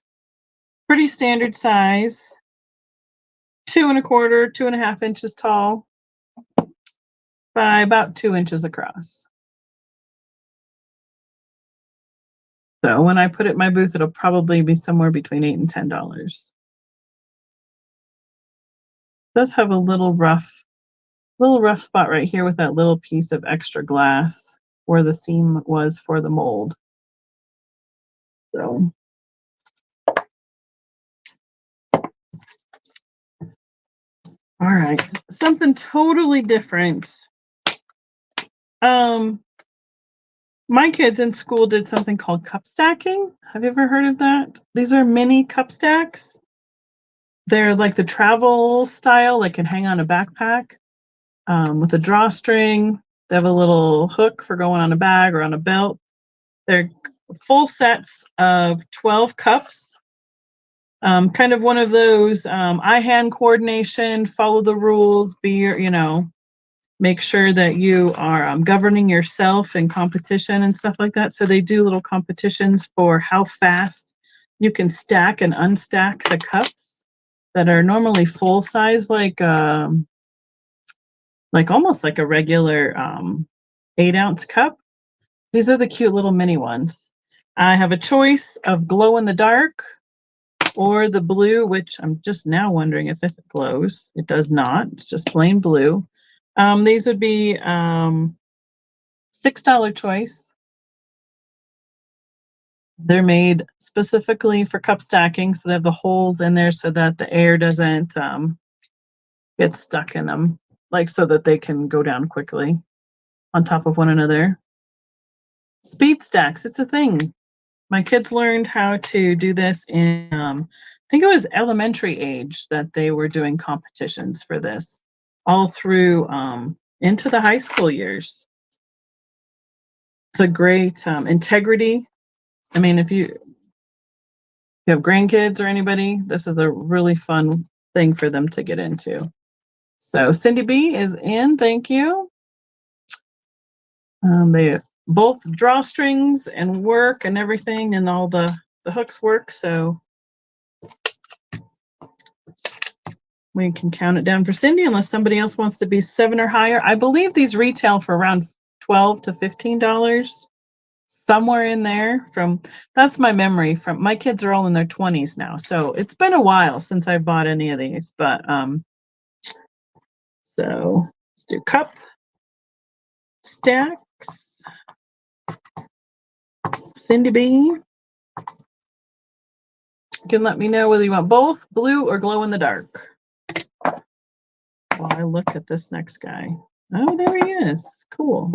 pretty standard size, 2 1/4, 2.5 inches tall by about 2 inches across. So when I put it in my booth, it'll probably be somewhere between $8 and $10. It does have a little rough spot right here with that little piece of extra glass where the seam was for the mold. So all right, something totally different. My kids in school did something called cup stacking. Have you ever heard of that? These are mini cup stacks. They're like the travel style, like can hang on a backpack with a drawstring. They have a little hook for going on a bag or on a belt. They're full sets of 12 cups. Kind of one of those eye-hand coordination, follow the rules, make sure that you are governing yourself in competition and stuff like that. So they do little competitions for how fast you can stack and unstack the cups that are normally full size, like almost like a regular 8-ounce cup. These are the cute little mini ones. I have a choice of glow in the dark or the blue, which I'm just now wondering if it glows. It does not. It's just plain blue. These would be $6 choice. They're made specifically for cup stacking, so they have the holes in there so that the air doesn't get stuck in them, like so that they can go down quickly on top of one another. Speed stacks, it's a thing. My kids learned how to do this in, I think it was elementary age that they were doing competitions for this, all through into the high school years. It's a great integrity. I mean, if you have grandkids or anybody, this is a really fun thing for them to get into. So Cindy B is in, thank you. They both drawstrings and work and everything, and all the hooks work, so we can count it down for Cindy unless somebody else wants to be 7 or higher. I believe these retail for around $12 to $15, somewhere in there. That's my memory. From my kids are all in their 20s now, so it's been a while since I bought any of these. But so let's do cup stacks. Cindy B, you can let me know whether you want both blue or glow in the dark. While I look at this next guy. Oh, there he is. Cool.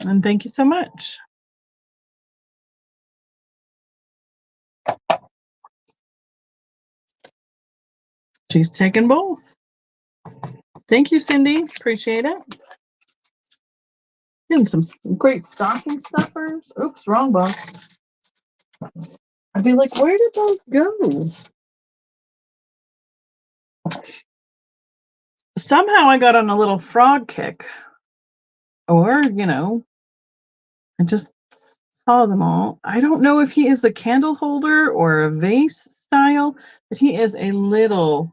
And thank you so much. She's taken both. Thank you, Cindy. Appreciate it. And some great stocking stuffers. Oops, wrong box. I'd be like, where did those go? Somehow I got on a little frog kick. Or, I just saw them all. I don't know if he is a candle holder or a vase style, but he is a little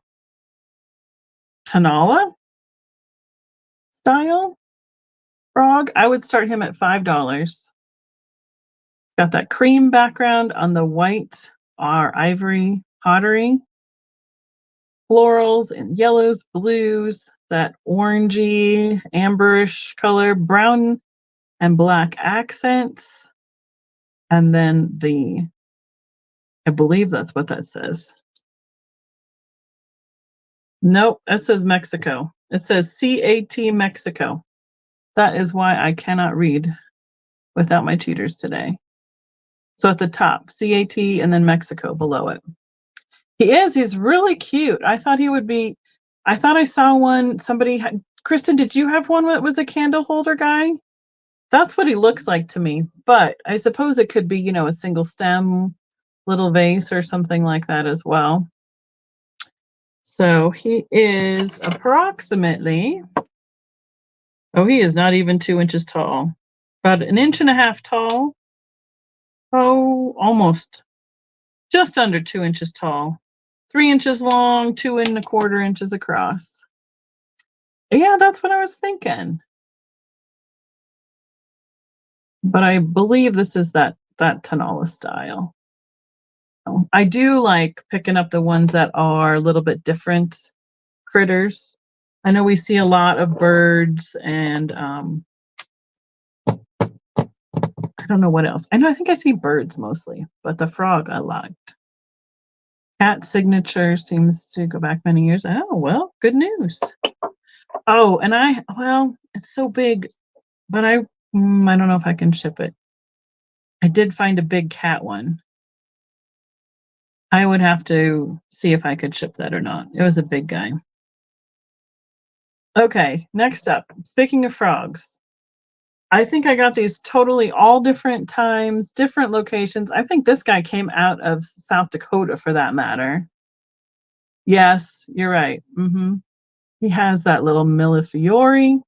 Tanala style frog. I would start him at $5. Got that cream background on the white or ivory pottery. Florals and yellows, blues, that orangey, amberish color, brown and black accents. And then I believe that's what that says. Nope, that says Mexico. It says CAT Mexico. That is why I cannot read without my cheaters today. So at the top, CAT and then Mexico below it. He's really cute. I thought I saw one, Kristen, did you have one that was a candle holder guy? That's what he looks like to me, but I suppose it could be, a single stem little vase or something like that as well. So he is approximately, he is not even 2 inches tall, about 1.5 inches tall. Oh, almost just under 2 inches tall, 3 inches long, 2¼ inches across. Yeah, that's what I was thinking. But I believe this is that Tanala style. I do like picking up the ones that are a little bit different critters. I know we see a lot of birds and I don't know what else. I think I see birds mostly, but the frog I liked. Cat signature seems to go back many years. Oh, well, good news. Oh, and it's so big, but I don't know if I can ship it. I did find a big cat one. I would have to see if I could ship that or not. It was a big guy. Okay, next up, speaking of frogs, I think I got these totally all different times, different locations. I think this guy came out of South Dakota for that matter. Yes, you're right. He has that little millefiori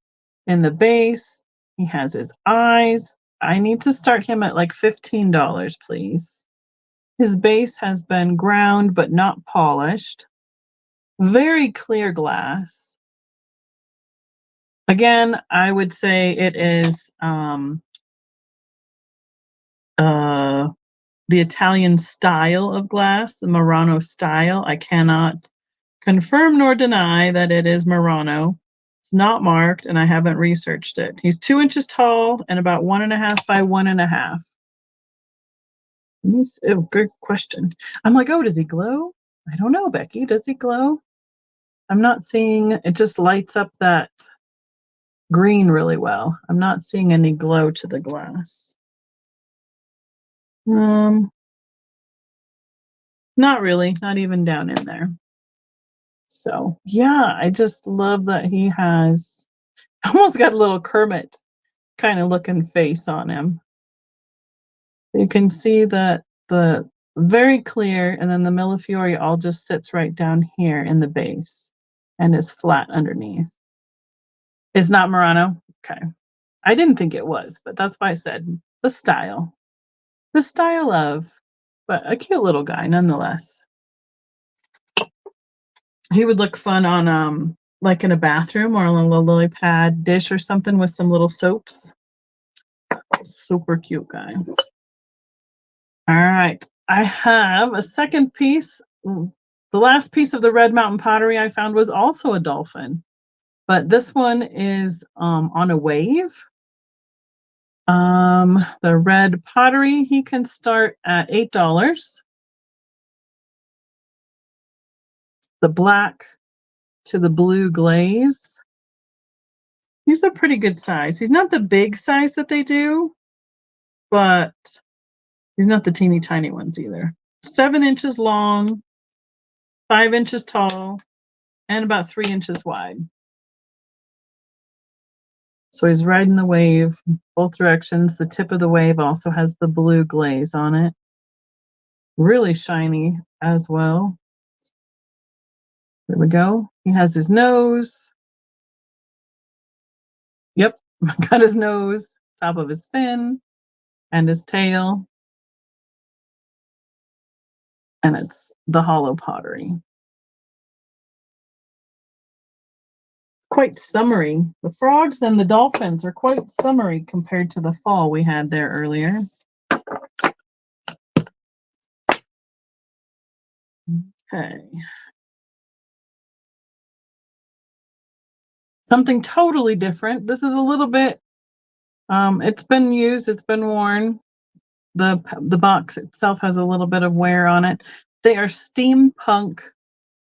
in the base. He has his eyes. I need to start him at like $15, please. His base has been ground but not polished. Very clear glass. Again, I would say it is the Italian style of glass, the Murano style. I cannot confirm nor deny that it is Murano. It's not marked, and I haven't researched it. He's 2 inches tall and about 1.5 by 1.5. Oh, good question. I'm like, oh, does he glow? I don't know, Becky. Does he glow? I'm not seeing, it just lights up that green really well. I'm not seeing any glow to the glass. Not really, not even down in there. So yeah, I just love that he has almost got a little Kermit kind of looking face on him. You can see that the very clear, and then the Millefiori all just sits right down here in the base and is flat underneath. It's not Murano? Okay. I didn't think it was, but that's why I said the style. The style of, but a cute little guy nonetheless. He would look fun on like in a bathroom or on a lily pad dish or something with some little soaps. Super cute guy. All right. I have a second piece. The last piece of the Red Mountain pottery I found was also a dolphin, but this one is on a wave. The red pottery, he can start at $8. The black to the blue glaze. He's a pretty good size. He's not the big size that they do, but he's not the teeny tiny ones either. 7 inches long, 5 inches tall, and about 3 inches wide. So he's riding the wave both directions. The tip of the wave also has the blue glaze on it. Really shiny as well. There we go. He has his nose. Yep, got his nose, top of his fin, and his tail. And it's the hollow pottery. Quite summery. The frogs and the dolphins are quite summery compared to the fall we had there earlier. Okay. Something totally different. This is a little bit, it's been used, it's been worn. The box itself has a little bit of wear on it. They are steampunk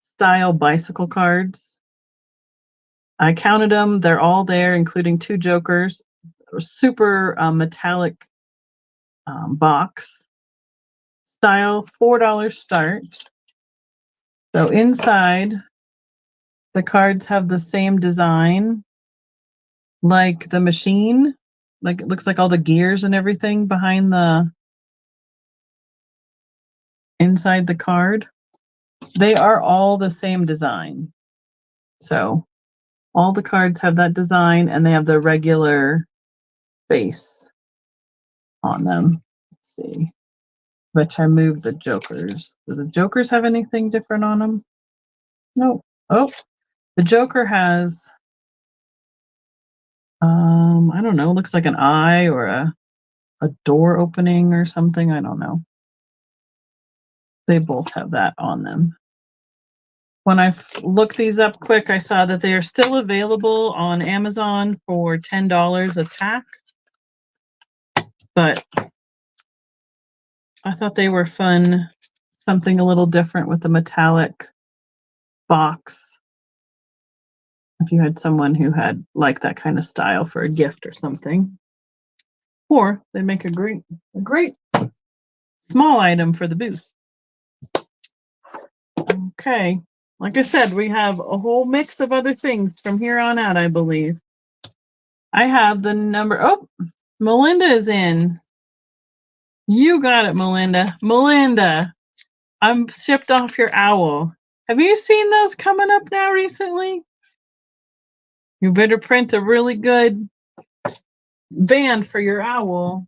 style bicycle cards. I counted them. They're all there, including 2 jokers. Super metallic box style, $4 start. So inside, the cards have the same design like the machine. Like it looks like all the gears and everything behind the inside the card. They are all the same design. So all the cards have that design and they have the regular face on them. Let's see. But I moved the jokers. Do the jokers have anything different on them? No. Oh, the joker has, I don't know, looks like an eye or a door opening or something. I don't know. They both have that on them. When I looked these up quick, I saw that they are still available on Amazon for $10 a pack. But I thought they were fun, something a little different with the metallic box. If you had someone who had like that kind of style for a gift or something. Or they make a great small item for the booth. Okay. Like I said, we have a whole mix of other things from here on out, I believe. I have the number. Oh, Melinda is in. You got it, Melinda. Melinda, I'm shipped off your owl. Have you seen those coming up now recently? You better print a really good band for your owl.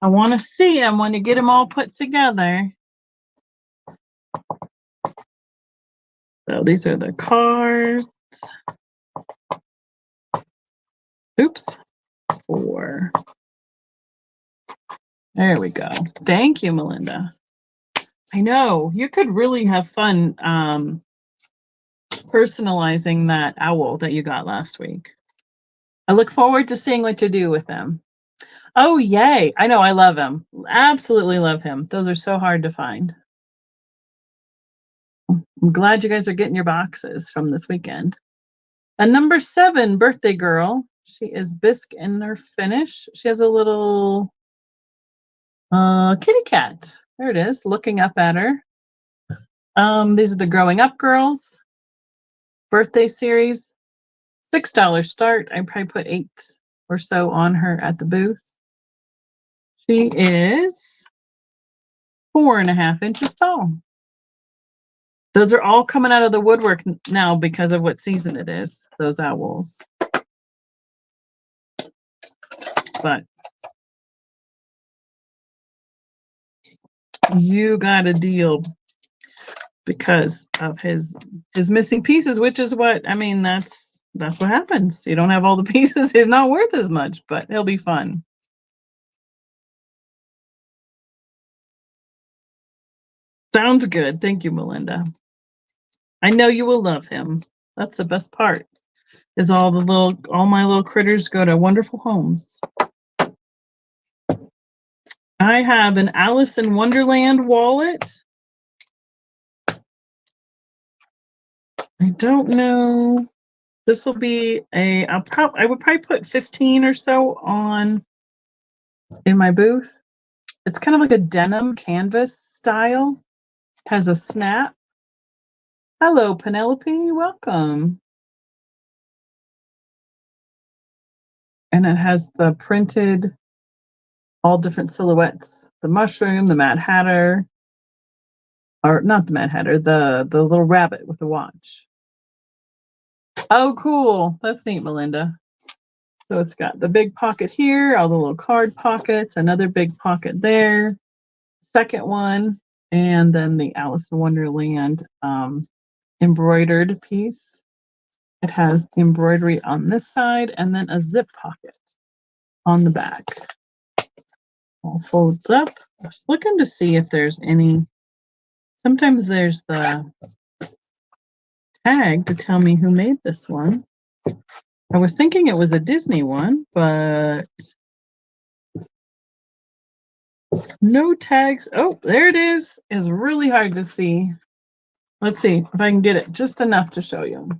I want to see them when you get them all put together. So these are the cards. Oops. 4. There we go. Thank you, Melinda. I know you could really have fun personalizing that owl that you got last week. I look forward to seeing what you do with them. Oh, yay. I know. I love him. Absolutely love him. Those are so hard to find. I'm glad you guys are getting your boxes from this weekend. And number 7, birthday girl. She is bisque in her finish. She has a little kitty cat. There it is, looking up at her. These are the Growing Up Girls birthday series. $6 start. I probably put 8 or so on her at the booth. She is 4.5 inches tall. Those are all coming out of the woodwork now because of what season it is, those owls. But you got a deal because of his missing pieces, which is what, I mean, that's what happens. You don't have all the pieces, he's not worth as much, but he'll be fun. Sounds good. Thank you, Melinda. I know you will love him. That's the best part, is all my little critters go to wonderful homes. I have an Alice in Wonderland wallet. I don't know. This will be I would probably put 15 or so on in my booth. It's kind of like a denim canvas style. Has a snap. Hello, Penelope. Welcome. And it has the printed, all different silhouettes. The mushroom, the Mad Hatter, or not the Mad Hatter, the little rabbit with the watch. Oh, cool. That's neat, Melinda. So it's got the big pocket here, all the little card pockets, another big pocket there, second one, and then the Alice in Wonderland embroidered piece. It has embroidery on this side and then a zip pocket on the back. All folds up. I was looking to see if there's any. Sometimes there's the tag to tell me who made this one. I was thinking it was a Disney one, but no tags. Oh, there it is. It's really hard to see. Let's see if I can get it just enough to show you.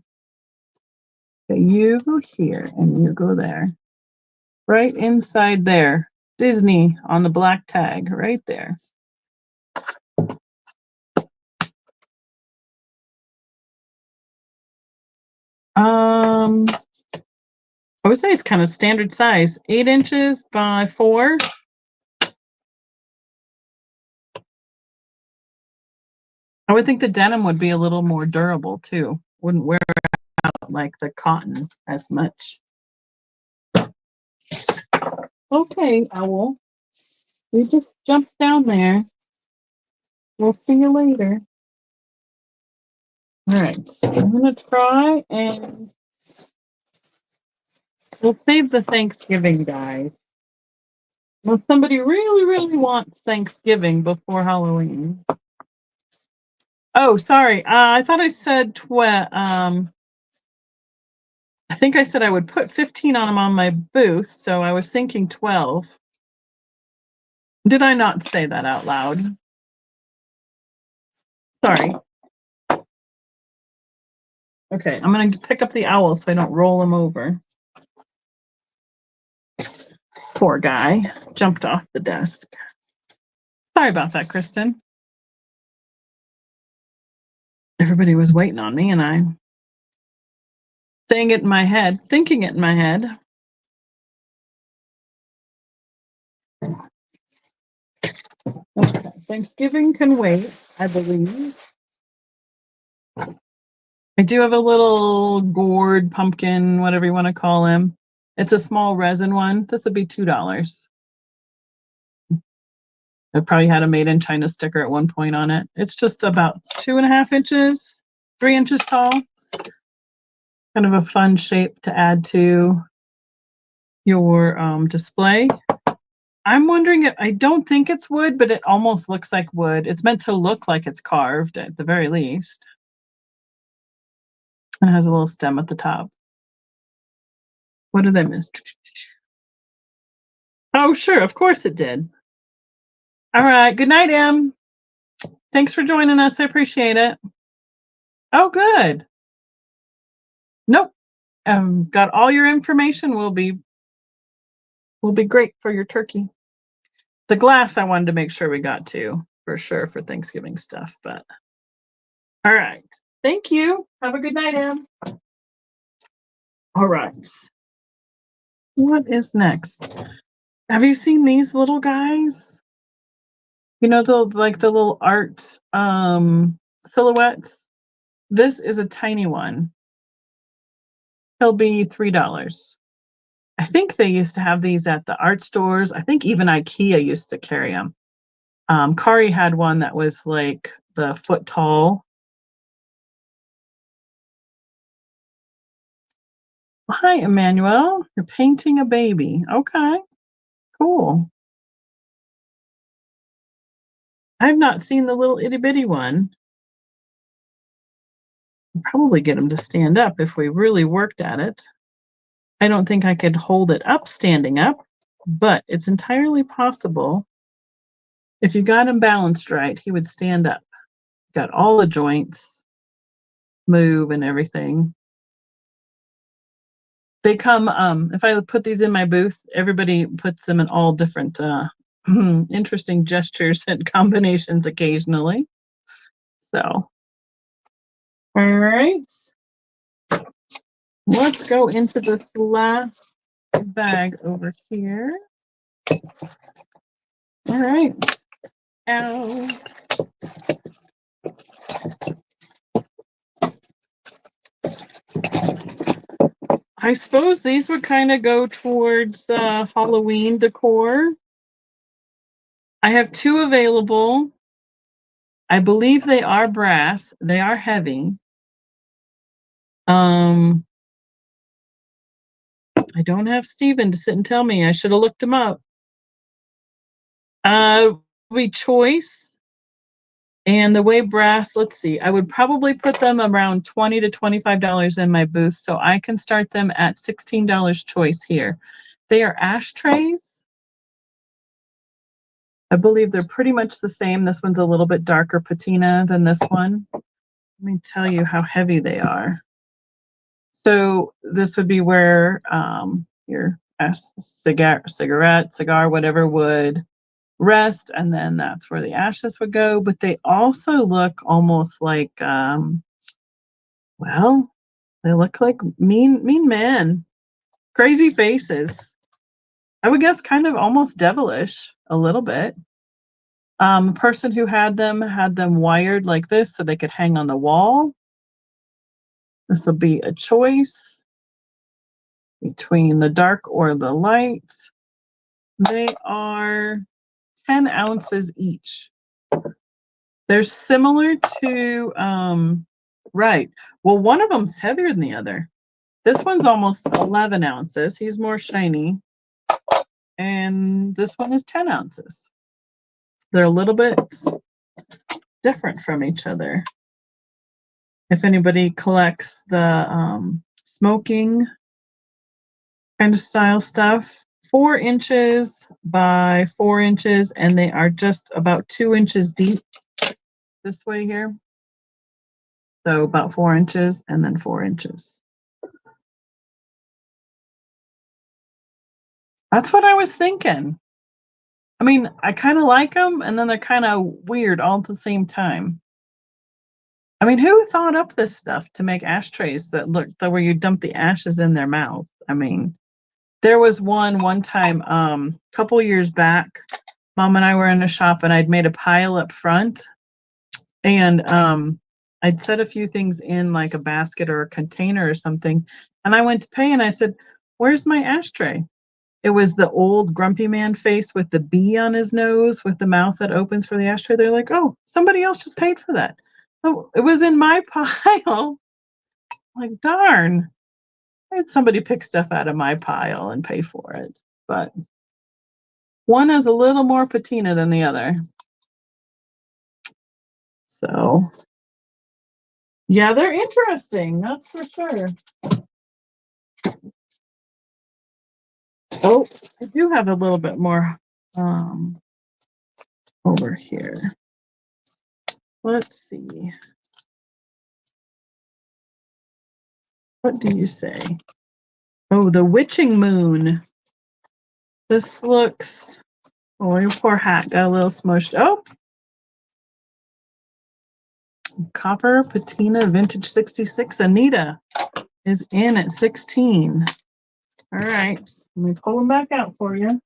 Okay, you go here and you go there. Right inside there. Disney on the black tag right there. I would say it's kind of standard size, 8 inches by 4. I would think the denim would be a little more durable too. Wouldn't wear out like the cotton as much. Okay, Owl. We just jumped down there. We'll see you later. All right, so I'm gonna try and we'll save the Thanksgiving guys. Well, somebody really, really wants Thanksgiving before Halloween. Oh, sorry. I thought I said I think I said I would put 15 on them on my booth, so I was thinking 12. Did I not say that out loud? Sorry. Okay, I'm going to pick up the owl so I don't roll him over. Poor guy. Jumped off the desk. Sorry about that, Kristen. Everybody was waiting on me and I'm saying it in my head, thinking it in my head. Okay, Thanksgiving can wait, I believe. I do have a little gourd pumpkin, whatever you want to call him. It's a small resin one. This would be $2. I probably had a made in China sticker at one point on it. It's just about 2.5 inches, 3 inches tall. Kind of a fun shape to add to your display. I'm wondering if, I don't think it's wood, but it almost looks like wood. It's meant to look like it's carved at the very least. And it has a little stem at the top. What did I miss? Oh, sure. Of course it did. All right. Good night, Em. Thanks for joining us. I appreciate it. Oh, good. Nope. Got all your information. Will be great for your turkey. The glass I wanted to make sure we got to for sure for Thanksgiving stuff, but all right. Thank you. Have a good night, Em. All right. What is next? Have you seen these little guys? You know, the little art silhouettes? This is a tiny one. He'll be $3. I think they used to have these at the art stores. I think even IKEA used to carry them. Kari had one that was like the foot tall. Hi, Emmanuel. You're painting a baby. Okay, cool. I've not seen the little itty bitty one. I'd probably get him to stand up if we really worked at it. I don't think I could hold it up standing up, but it's entirely possible. If you got him balanced right, he would stand up. Got all the joints, move and everything. They come, if I put these in my booth, everybody puts them in all different interesting gestures and combinations occasionally. So, all right. Let's go into this last bag over here. All right. Ow. I suppose these would kind of go towards Halloween decor. I have 2 available. I believe they are brass. They are heavy. I don't have Steven to sit and tell me. I should have looked him up. We choice. And the way brass, let's see, I would probably put them around $20 to $25 in my booth, so I can start them at $16 choice here. They are ashtrays. I believe they're pretty much the same. This one's a little bit darker patina than this one. Let me tell you how heavy they are. So this would be where your cigar, whatever would rest, and then that's where the ashes would go. But they also look almost like, well, they look like mean men, crazy faces. I would guess kind of almost devilish a little bit. The person who had them wired like this so they could hang on the wall. This will be a choice between the dark or the light. They are 10 ounces each. They're similar to, right. Well, one of them's heavier than the other. This one's almost 11 ounces. He's more shiny. And this one is 10 ounces. They're a little bit different from each other. If anybody collects the smoking kind of style stuff, 4 inches by 4 inches, and they are just about 2 inches deep this way here. So about 4 inches and then 4 inches. That's what I was thinking. I mean, I kind of like them, and then they're kind of weird all at the same time. I mean, who thought up this stuff to make ashtrays that look where you dump the ashes in their mouth? I mean, there was one time, couple years back, Mom and I were in a shop, and I'd made a pile up front, and I'd set a few things in like a basket or a container or something, and I went to pay, and I said, "Where's my ashtray?" It was the old grumpy man face with the bee on his nose with the mouth that opens for the ashtray. They're like, "Oh, somebody else just paid for that." Oh, it was in my pile. Like, darn. I had somebody pick stuff out of my pile and pay for it. But one is a little more patina than the other. So, yeah, they're interesting. That's for sure. Oh, I do have a little bit more over here. Let's see. What do you say? Oh, the witching moon. This looks, oh, your poor hat got a little smushed. Oh, copper patina vintage 66. Anita is in at 16. All right, let me pull them back out for you.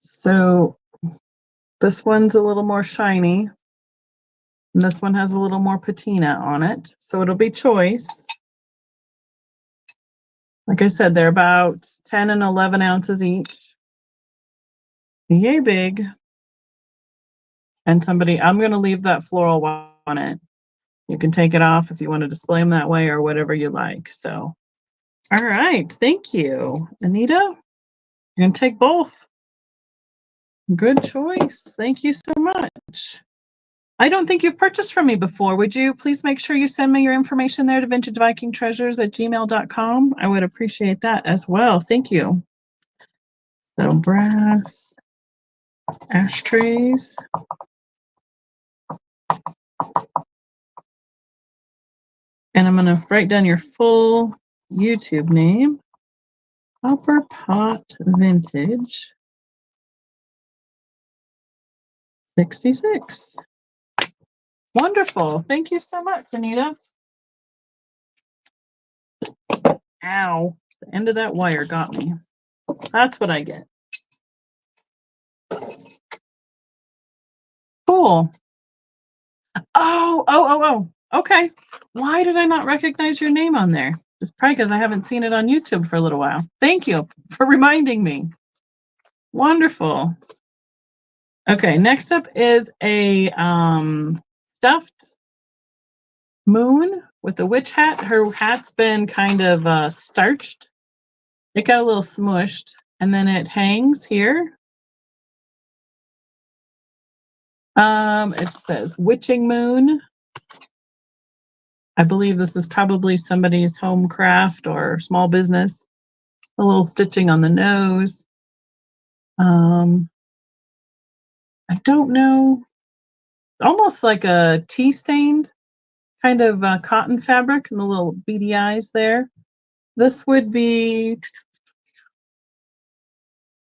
So this one's a little more shiny, and this one has a little more patina on it. So it'll be choice. Like I said, they're about 10 and 11 ounces each. Yay big. And somebody, I'm going to leave that floral on it. You can take it off if you want to display them that way or whatever you like. So, all right. Thank you. Anita, you're going to take both. Good choice. Thank you so much. I don't think you've purchased from me before. Would you please make sure you send me your information there to vintagevikingtreasures@gmail.com? I would appreciate that as well. Thank you. So brass ashtrays. And I'm going to write down your full YouTube name. Copper Pot Vintage 66. Wonderful. Thank you so much, Anita. Ow. The end of that wire got me. That's what I get. Cool. Oh. Okay. Why did I not recognize your name on there? It's probably because I haven't seen it on YouTube for a little while. Thank you for reminding me. Wonderful. Okay, next up is a stuffed moon with a witch hat. Her hat's been kind of starched. It got a little smushed, and then it hangs here. It says witching moon. I believe this is probably somebody's home craft or small business. A little stitching on the nose. I don't know. Almost like a tea stained kind of cotton fabric and the little beady eyes there. This would be,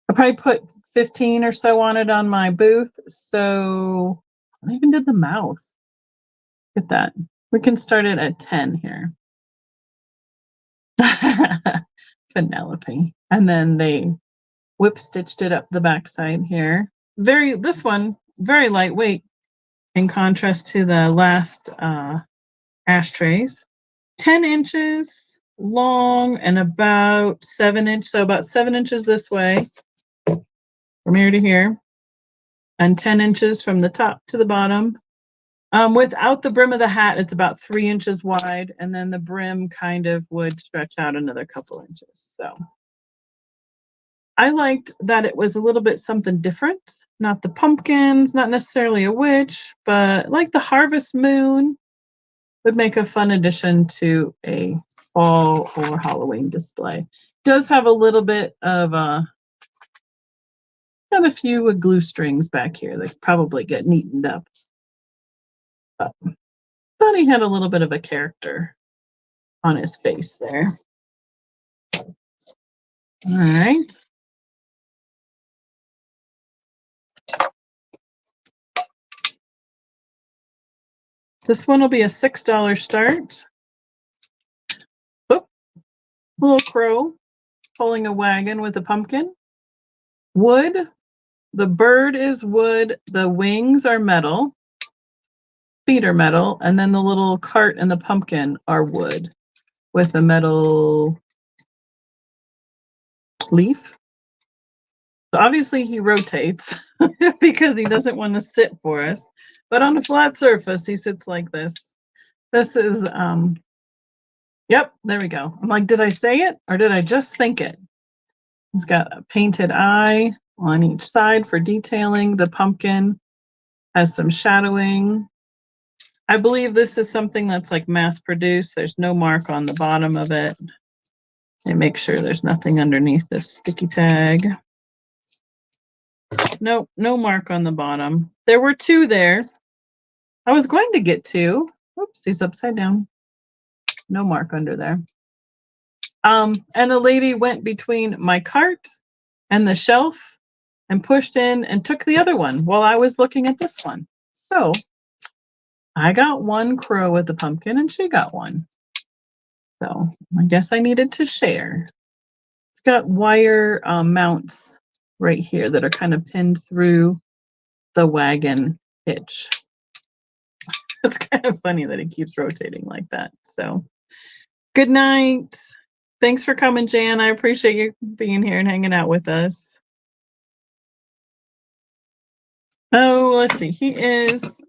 I probably put 15 or so on it on my booth. So I even did the mouth. Look at that. We can start it at 10 here. Penelope. And then they whip stitched it up the backside here. This one, very lightweight in contrast to the last ashtrays. 10 inches long and about 7 inches. So about 7 inches this way from here to here. And 10 inches from the top to the bottom. Without the brim of the hat, it's about 3 inches wide, and then the brim kind of would stretch out another couple inches. So I liked that it was a little bit something different. Not the pumpkins, not necessarily a witch, but like the harvest moon would make a fun addition to a fall or Halloween display. Does have a little bit of got a few glue strings back here that probably get neatened up. But thought he had a little bit of a character on his face there. All right. This one will be a $6 start. Oop. Little crow pulling a wagon with a pumpkin. Wood. The bird is wood. The wings are metal. Feet are metal. And then the little cart and the pumpkin are wood with a metal leaf. So obviously he rotates because he doesn't want to sit for us. But on a flat surface, he sits like this. This is, yep, there we go. I'm like, did I say it or did I just think it? He's got a painted eye on each side for detailing. The pumpkin has some shadowing. I believe this is something that's like mass produced. There's no mark on the bottom of it. And make sure there's nothing underneath this sticky tag. Nope, no mark on the bottom. There were 2 there. I was going to get 2. Oops, he's upside down. No mark under there. And a lady went between my cart and the shelf and pushed in and took the other one while I was looking at this one. So I got 1 crow with the pumpkin and she got 1. So I guess I needed to share. It's got wire mounts right here that are kind of pinned through the wagon hitch. It's kind of funny that it keeps rotating like that. So good night. Thanks for coming, Jan. I appreciate you being here and hanging out with us. Oh, let's see. He is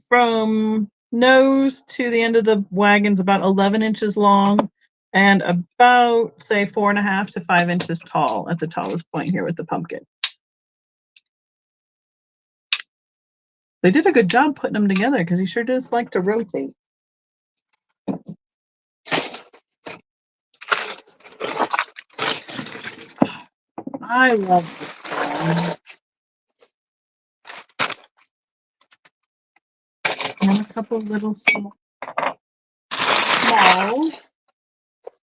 from nose to the end of the wagon's about 11 inches long and about, say, 4.5 to 5 inches tall at the tallest point here with the pumpkin. They did a good job putting them together because he sure does like to rotate. I love this one. And a couple little smalls.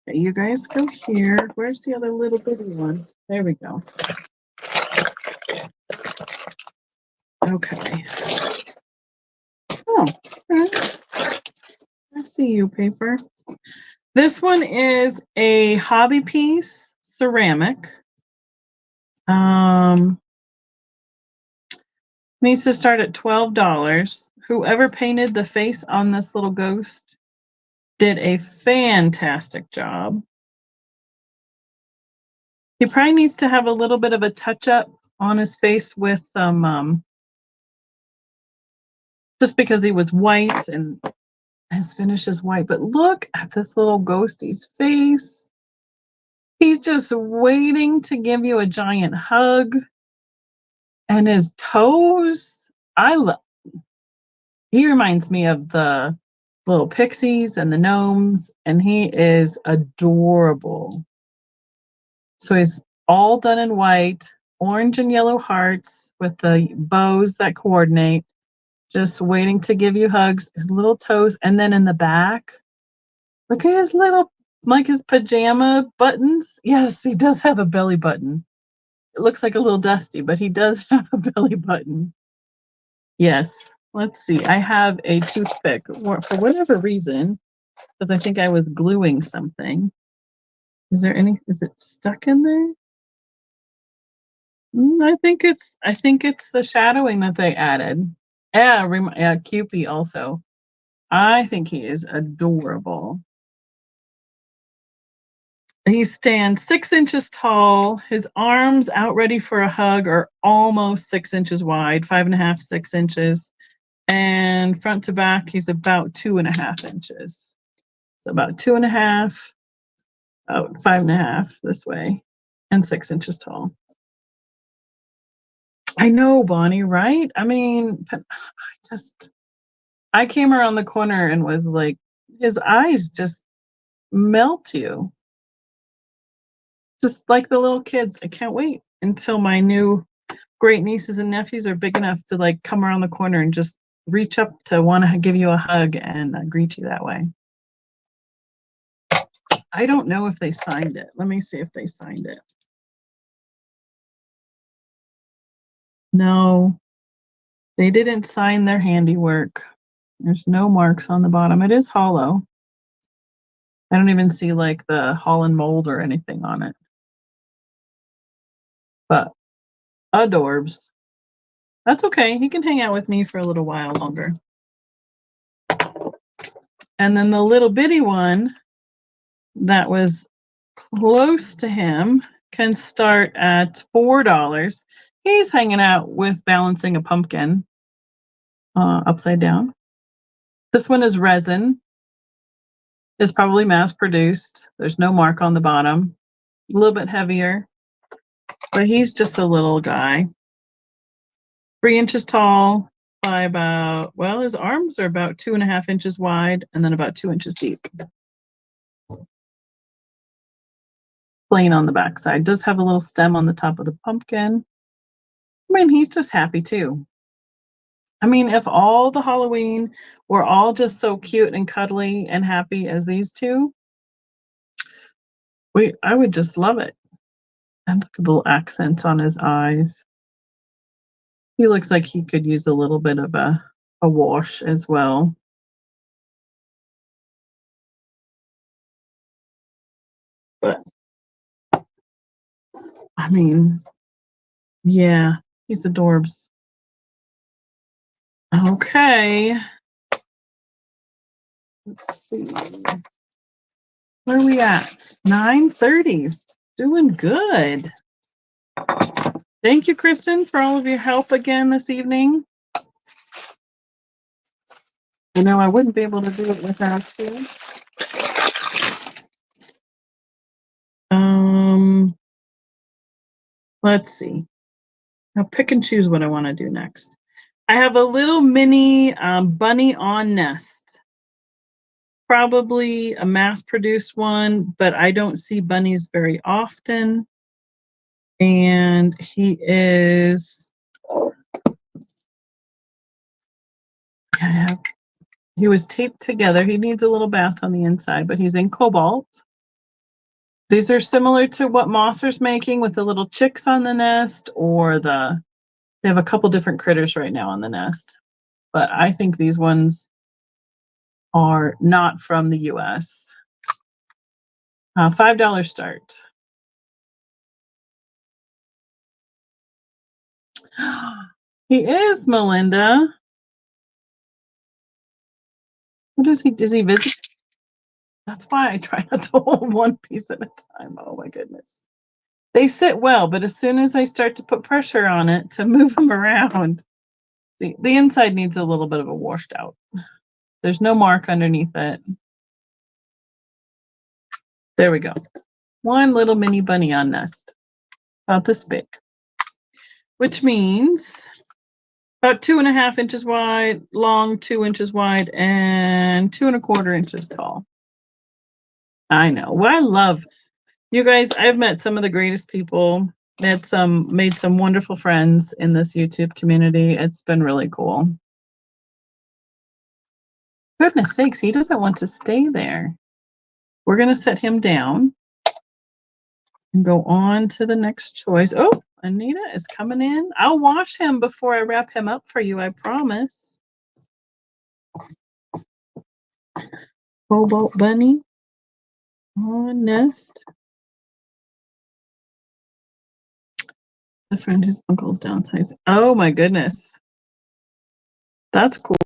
Okay, you guys go here. Where's the other little bitty one? There we go. Okay. Oh, okay. I see you, paper. This one is a hobby piece, ceramic. Needs to start at $12. Whoever painted the face on this little ghost did a fantastic job. He probably needs to have a little bit of a touch up on his face with some, just because he was white and his finish is white. But look at this little ghostie's face. He's just waiting to give you a giant hug. And his toes, he reminds me of the little pixies and the gnomes, and he is adorable. So he's all done in white, orange and yellow hearts with the bows that coordinate, just waiting to give you hugs, his little toes. And then in the back, look at his little, like his pajama buttons. Yes, he does have a belly button. It looks like a little dusty, but he does have a belly button. Yes. Let's see. I have a toothpick for whatever reason, because I think I was gluing something. Is it stuck in there? I think it's the shadowing that they added. Yeah, Cupid also. I think he is adorable. He stands 6 inches tall. His arms out ready for a hug are almost 6 inches wide, 5.5, 6 inches. And front to back, he's about 2.5 inches. So about 2.5, about 5.5 this way, and 6 inches tall. I know, Bonnie, right? I mean, I came around the corner and was like, his eyes just melt you. Just like the little kids. I can't wait until my new great nieces and nephews are big enough to like come around the corner and just reach up to want to give you a hug and greet you that way. I don't know if they signed it. Let me see if they signed it. No, they didn't sign their handiwork. There's no marks on the bottom. It is hollow. I don't even see like the Holland mold or anything on it. But adorbs. That's okay. He can hang out with me for a little while longer. And then the little bitty one that was close to him can start at $4. He's hanging out with balancing a pumpkin upside down. This one is resin. It's probably mass produced. There's no mark on the bottom. A little bit heavier, but he's just a little guy. 3 inches tall, by about, well, his arms are about 2.5 inches wide and then about 2 inches deep. Plain on the back side. Does have a little stem on the top of the pumpkin. I mean, he's just happy too. I mean, if all the Halloween were all just so cute and cuddly and happy as these two, I would just love it. And look at the little accents on his eyes. He looks like he could use a little bit of a wash as well. But I mean, yeah, he's adorbs. Okay. Let's see. Where are we at? 9:30. Doing good. Thank you, Kristen, for all of your help again this evening. I know I wouldn't be able to do it without you. Let's see. I'll pick and choose what I want to do next. I have a little mini bunny on nest. Probably a mass-produced one, but I don't see bunnies very often. And he is... He was taped together. He needs a little bath on the inside, but he's in cobalt. These are similar to what Mosser's making with the little chicks on the nest, or they have a couple different critters right now on the nest. But I think these ones are not from the US. $5 start. He is, Melinda. What is he? Does he visit? That's why I try not to hold one piece at a time. Oh my goodness. They sit well, but as soon as I start to put pressure on it to move them around, the inside needs a little bit of a washed out. There's no mark underneath it. There we go. One little mini bunny on nest. About this big. Which means about 2.5 inches wide, long 2 inches wide, and 2.25 inches tall. I know. Well, I love you guys. I've met some of the greatest people. Made some wonderful friends in this YouTube community. It's been really cool. Goodness sakes, he doesn't want to stay there. We're going to set him down and go on to the next choice. Oh, Anita is coming in. I'll wash him before I wrap him up for you, I promise. Cobalt bunny on nest. The friend whose uncle's downsizing. Oh my goodness. That's cool.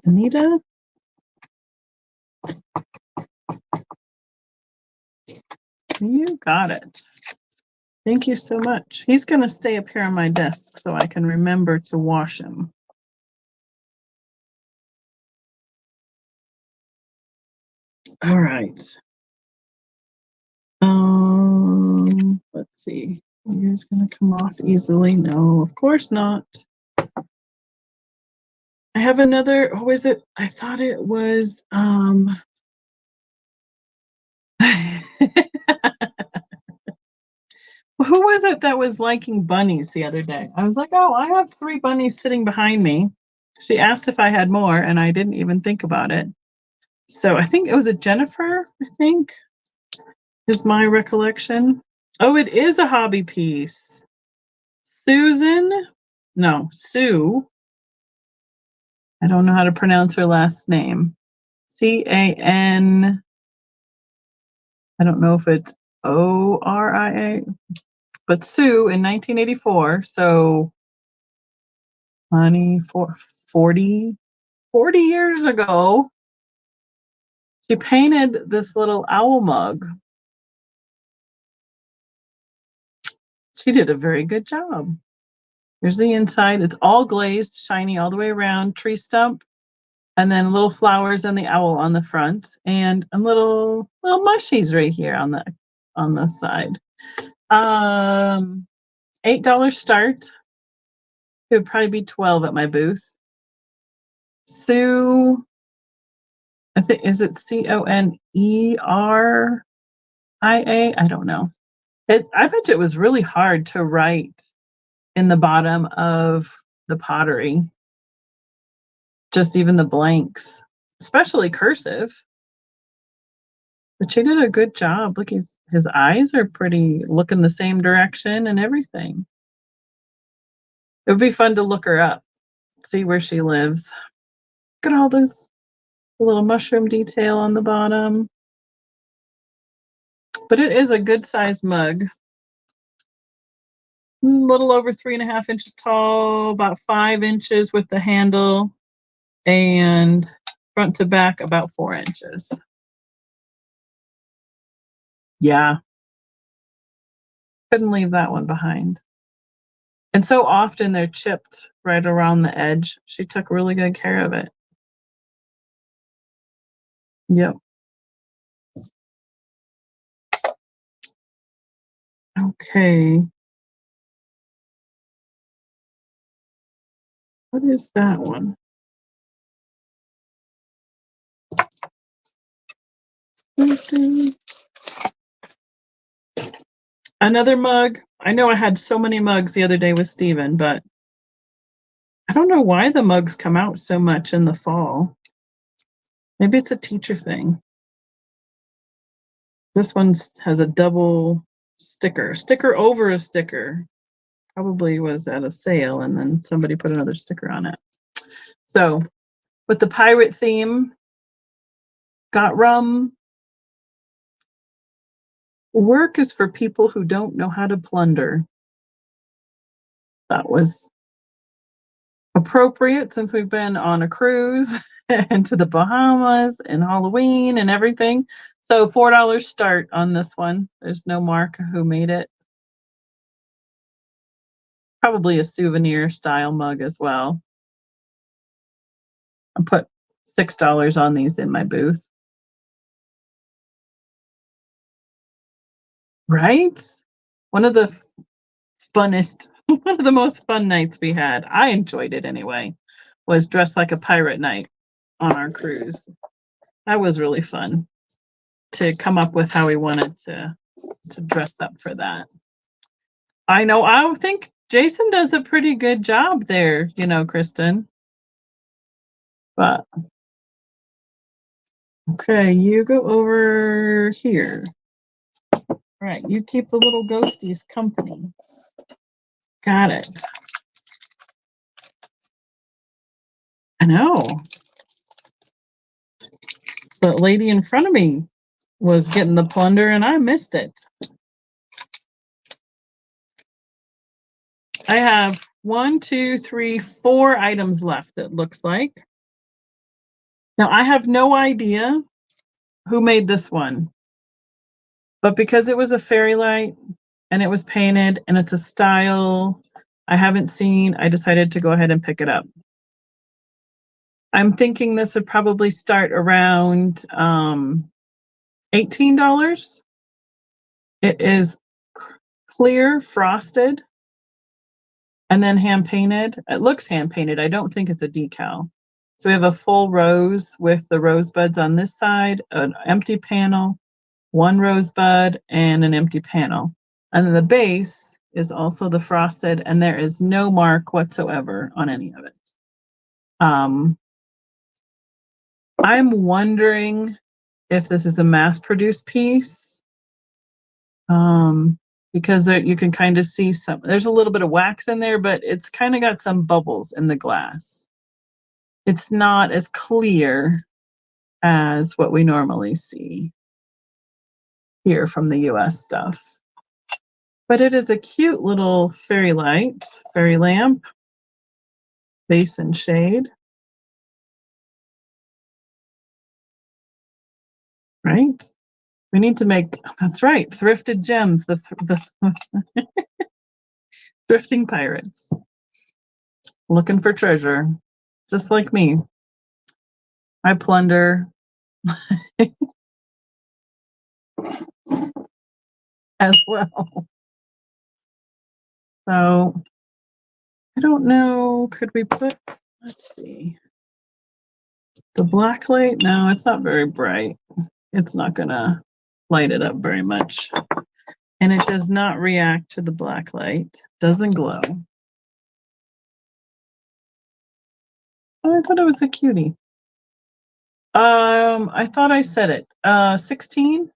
Anita? You got it. Thank you so much. He's going to stay up here on my desk so I can remember to wash him. All right. Let's see. He's going to come off easily. No, of course not. I have another. Who is it? I thought it was. Who was it that was liking bunnies the other day? I was like, oh, I have 3 bunnies sitting behind me. She asked if I had more, and I didn't even think about it. So I think it was a Jennifer, I think, is my recollection. Oh, it is a hobby piece. Sue. I don't know how to pronounce her last name. Can. I don't know if it's Oria, but Sue in 1984. So 40 years ago, she painted this little owl mug. She did a very good job. Here's the inside. It's all glazed, shiny all the way around, tree stump, and then little flowers and the owl on the front, and little mushies right here on the side. $8 start. It would probably be 12 at my booth. Sue, I think, is it Coneria? I don't know. I bet it was really hard to write in the bottom of the pottery. Just even the blanks, especially cursive. But she did a good job. Look, his eyes are pretty, looking the same direction and everything. It would be fun to look her up, see where she lives. Look at all this little mushroom detail on the bottom. But it is a good sized mug. A little over 3.5 inches tall, about 5 inches with the handle, and front to back about 4 inches. Yeah. Couldn't leave that one behind. And so often they're chipped right around the edge. She took really good care of it. Yep. Okay. What is that one? Another mug. I know I had so many mugs the other day with Steven, but I don't know why the mugs come out so much in the fall. Maybe it's a teacher thing. This one has a double sticker over a sticker. Probably was at a sale and then somebody put another sticker on it. So with the pirate theme, got rum. Work is for people who don't know how to plunder. That was appropriate since we've been on a cruise and to the Bahamas and Halloween and everything. So $4 start on this one. There's no mark who made it. Probably a souvenir style mug as well. I put $6 on these in my booth. Right? One of the funnest, one of the most fun nights we had. I enjoyed it anyway. Was dressed like a pirate night on our cruise. That was really fun to come up with how we wanted to dress up for that. I know. I think Jason does a pretty good job there, Kristen. But okay, you go over here. All right, you keep the little ghosties company. Got it. I know. The lady in front of me was getting the plunder and I missed it. I have 1, 2, 3, 4 items left, it looks like. Now, I have no idea who made this one, but because it was a fairy light and it was painted and it's a style I haven't seen, I decided to go ahead and pick it up. I'm thinking this would probably start around $18. It is clear frosted and then hand painted. It looks hand painted. I don't think it's a decal. So we have a full rose with the rosebuds on this side, an empty panel, 1 rosebud, and an empty panel. And then the base is also the frosted, and there is no mark whatsoever on any of it. I'm wondering if this is a mass-produced piece, because you can kind of see there's a little bit of wax in there, but it's kind of got some bubbles in the glass. It's not as clear as what we normally see here from the US stuff. But it is a cute little fairy light, fairy lamp, base and shade. Right? We need to make, that's right, thrifted gems, the thrifting pirates. Looking for treasure, just like me. I plunder as well. So I don't know, could we put, let's see, the black light? No, it's not very bright. It's not gonna light it up very much. And it does not react to the black light. Doesn't glow. Oh, I thought it was a cutie. I thought I said it. 16.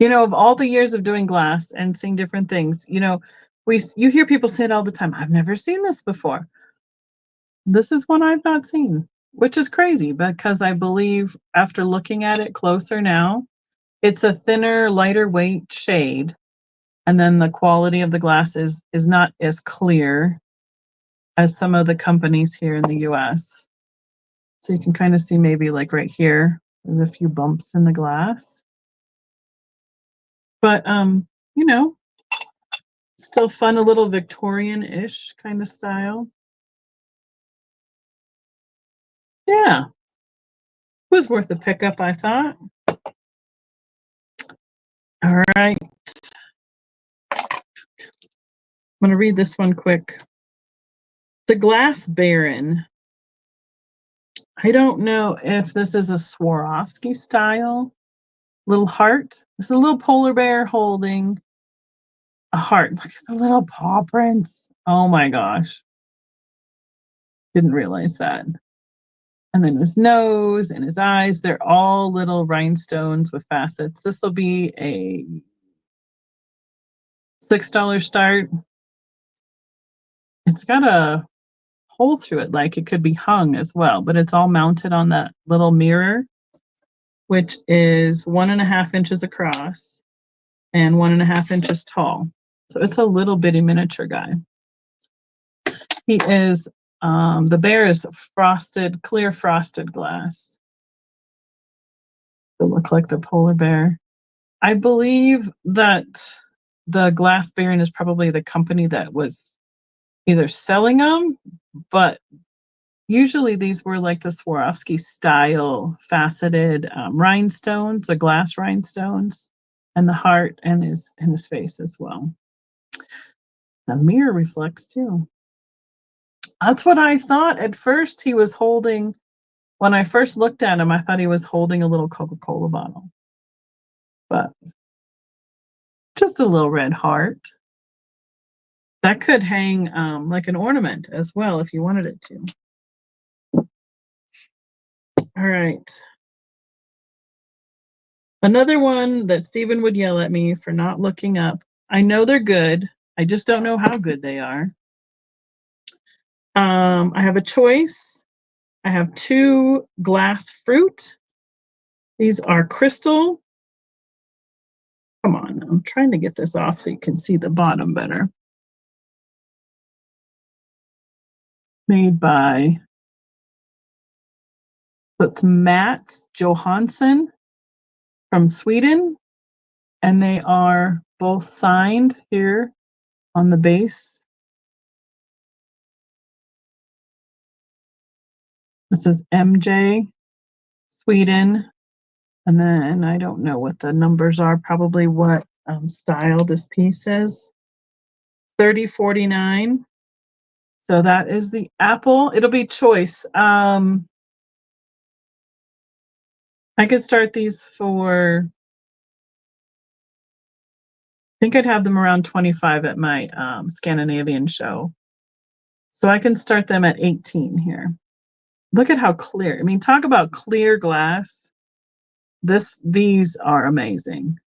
You know, of all the years of doing glass and seeing different things, you know, you hear people say it all the time. I've never seen this before. This is one I've not seen, which is crazy because I believe after looking at it closer now, it's a thinner, lighter weight shade, and then the quality of the glass is not as clear as some of the companies here in the US. So you can kind of see maybe like right here, there's a few bumps in the glass. But you know, still fun, a little Victorian-ish kind of style. Yeah, it was worth a pickup, I thought. All right. I'm going to read this one quick. The Glass Baron. I don't know if this is a Swarovski style. Little heart. It's a little polar bear holding a heart. Look at the little paw prints. Oh my gosh. Didn't realize that. And then his nose and his eyes, they're all little rhinestones with facets. This will be a $6 start. It's got a hole through it, like it could be hung as well, but it's all mounted on that little mirror, which is 1.5 inches across and 1.5 inches tall. So it's a little bitty miniature guy. He is, the bear is frosted, clear frosted glass. They look like the polar bear. I believe that the Glass Baron is probably the company that was either selling them, but usually these were like the Swarovski style faceted rhinestones, the glass rhinestones, and the heart and his face as well. The mirror reflects too. That's what I thought at first. He was holding, when I first looked at him, I thought he was holding a little Coca-Cola bottle, but just a little red heart. That could hang like an ornament as well if you wanted it to. All right. Another one that Stephen would yell at me for not looking up. I know they're good. I just don't know how good they are. I have a choice. I have 2 glass fruit. These are crystal. Come on, I'm trying to get this off so you can see the bottom better. Made by, it's Mats Johansson from Sweden, and they are both signed here on the base. It says MJ Sweden, and then I don't know what the numbers are, probably what style this piece is. 3049. So that is the apple. It'll be choice. I could start these for, I think I'd have them around 25 at my Scandinavian show. So I can start them at 18 here. Look at how clear. I mean, talk about clear glass. These are amazing.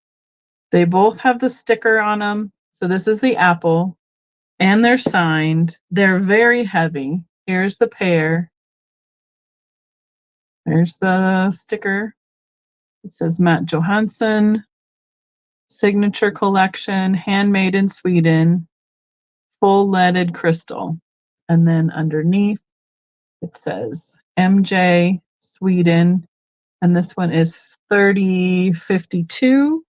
They both have the sticker on them. So this is the apple, and they're signed. They're very heavy. Here's the pear. There's the sticker. It says Matt Johansson, signature collection, handmade in Sweden, full leaded crystal. And then underneath it says MJ Sweden, and this one is 3052.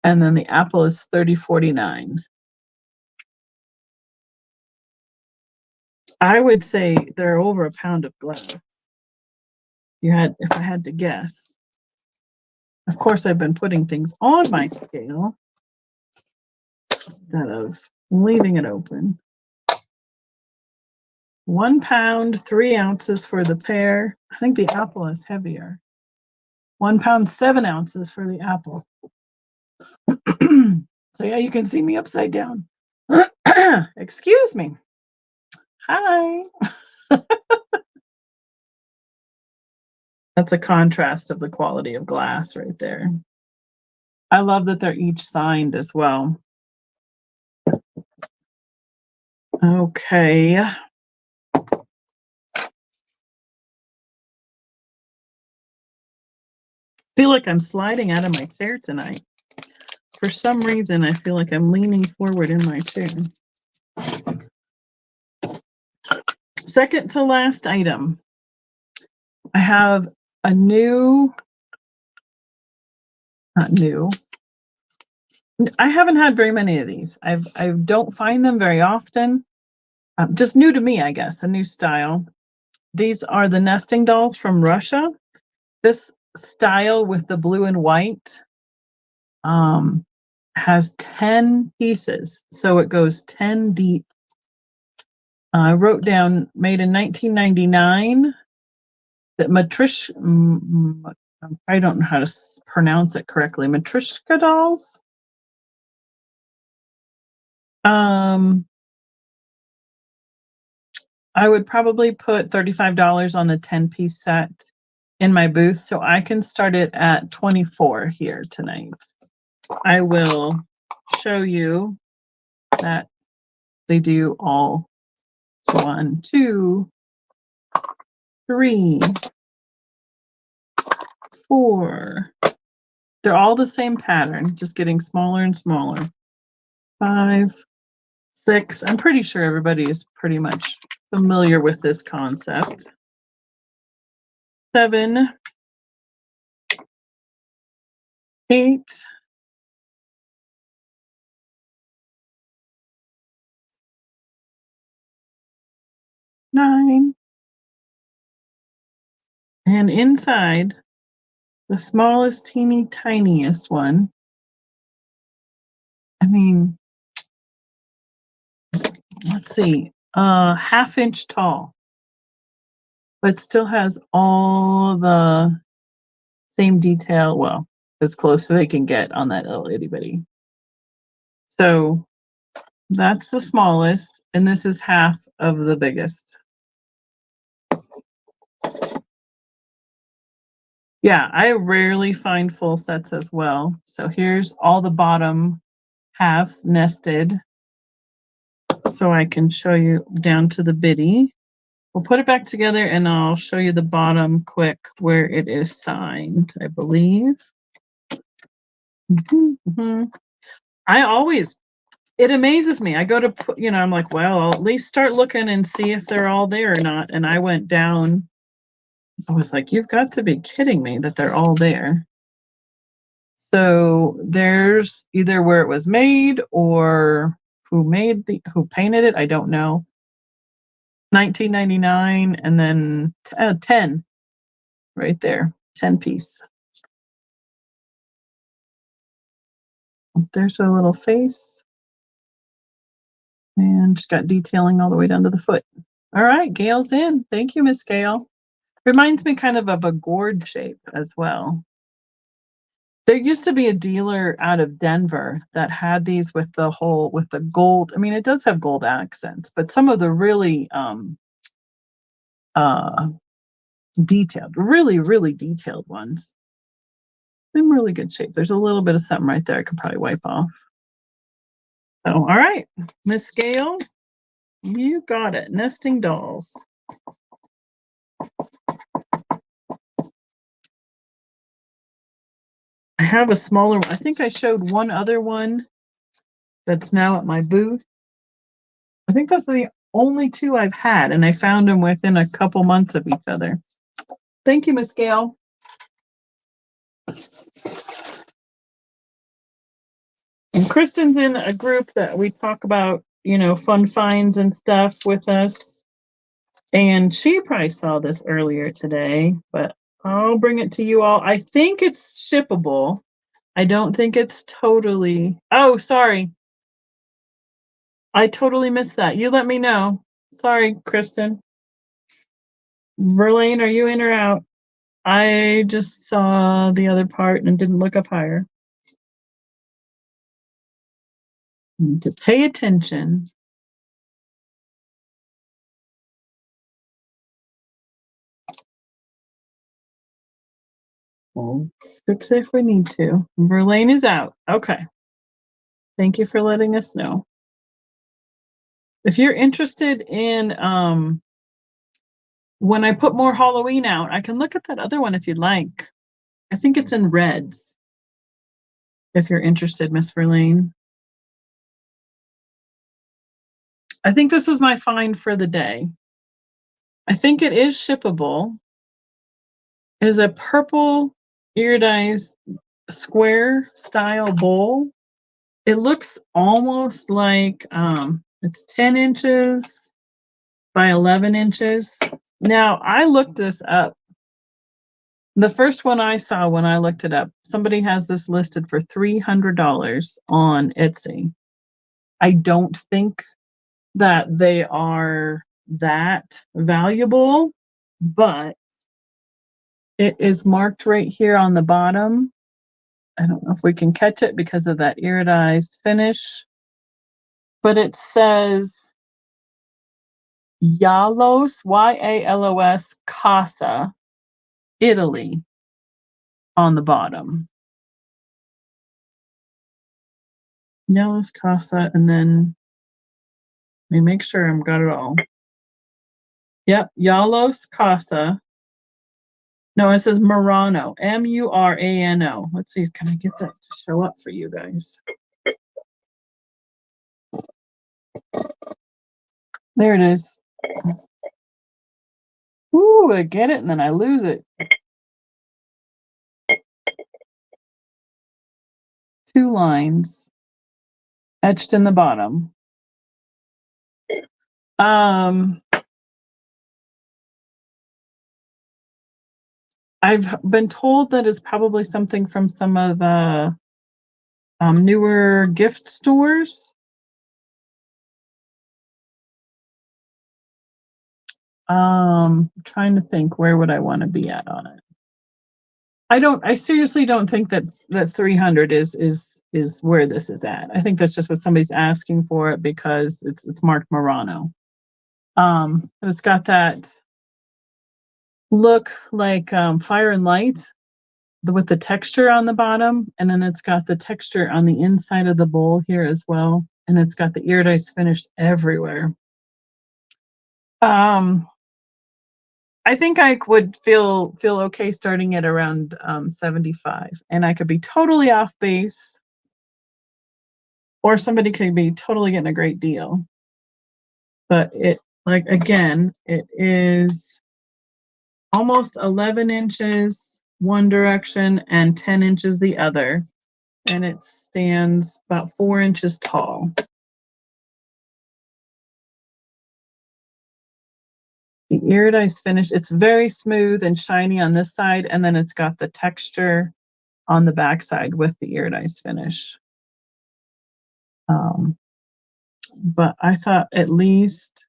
And then the apple is 3049. I would say they're over a pound of glass. If I had to guess. Of course, I've been putting things on my scale instead of leaving it open. 1 pound, 3 ounces for the pear. I think the apple is heavier. 1 pound, 7 ounces for the apple. So yeah, you can see me upside down. Excuse me. Hi. That's a contrast of the quality of glass right there. I love that they're each signed as well. Okay. I feel like I'm sliding out of my chair tonight. For some reason, I feel like I'm leaning forward in my chair. Second to last item. I have a new, not new. I haven't had very many of these. I don't find them very often. Just new to me, I guess, a new style. These are the nesting dolls from Russia. This style with the blue and white has 10 pieces, so it goes 10 deep. I wrote down made in 1999. That I don't know how to pronounce it correctly. Matryoshka dolls. I would probably put $35 on a 10-piece set in my booth, so I can start it at 24 here tonight. I will show you that they do all 1, 2, 3, 4. They're all the same pattern, just getting smaller and smaller. 5, 6. I'm pretty sure everybody is pretty much familiar with this concept. 7, 8, 9, and inside, the smallest, teeny, tiniest one. I mean, let's see, 1/2 inch tall, but still has all the same detail. Well, as close as they can get on that little itty bitty. So that's the smallest, and this is half of the biggest. Yeah, I rarely find full sets as well. So here's all the bottom halves nested. So I can show you down to the bitty. We'll put it back together and I'll show you the bottom quick where it is signed, I believe. It amazes me. I go to put, I'm like, well, I'll at least start looking and see if they're all there or not. And I went down. I was like, you've got to be kidding me that they're all there. So there's either where it was made or who painted it. I don't know. 1999 and then 10 right there, 10 piece. There's a little face. And she's got detailing all the way down to the foot. All right, Gail's in. Thank you, Miss Gail. Reminds me kind of a gourd shape as well. There used to be a dealer out of Denver that had these with the gold. I mean, it does have gold accents, but some of the really detailed, really, really detailed ones. In really good shape. There's a little bit of something right there I could probably wipe off. So, all right, Miss Gail, you got it. Nesting dolls. I have a smaller one. I think I showed one other one that's now at my booth. I think those are the only 2 I've had, and I found them within a couple months of each other. Thank you, Miss Gail. And Kristen's in a group that we talk about, fun finds and stuff with us. And she probably saw this earlier today, but I'll bring it to you all. I think it's shippable. I don't think it's totally. Oh, sorry. I totally missed that. You let me know. Sorry, Kristen. Verlaine, are you in or out? I just saw the other part and didn't look up higher. Need to pay attention. We'll fix it if we need to. Verlaine is out. Okay. Thank you for letting us know. If you're interested in when I put more Halloween out, I can look at that other one if you'd like. I think it's in reds. If you're interested, Miss Verlaine. I think this was my find for the day. I think it is shippable. It is a purple iridized square style bowl. It looks almost like it's 10 inches by 11 inches. Now, I looked this up. The first one I saw when I looked it up, somebody has this listed for $300 on Etsy. I don't think that they are that valuable, but it is marked right here on the bottom. I don't know if we can catch it because of that iridized finish, but it says Yalos, Yalos Casa, Italy on the bottom. Yalos Casa, and then let me make sure I've got it all. Yep, Yalos Casa. No, it says Murano, Murano. Let's see, can I get that to show up for you guys? There it is. Ooh, I get it, and then I lose it. 2 lines etched in the bottom. I've been told that it's probably something from some of the newer gift stores. Trying to think, where would I want to be at on it? I seriously don't think that 300 is where this is at. I think that's just what somebody's asking for it because it's marked Murano. It's got that look like fire and light with the texture on the bottom, and then it's got the texture on the inside of the bowl here as well, and it's got the iridized finish everywhere. I think I would feel okay starting at around 75, and I could be totally off base, or somebody could be totally getting a great deal. But it, like, again, it is almost 11 inches one direction and 10 inches the other, and it stands about 4 inches tall. The iridized finish, it's very smooth and shiny on this side, and then it's got the texture on the back side with the iridized finish. But I thought at least,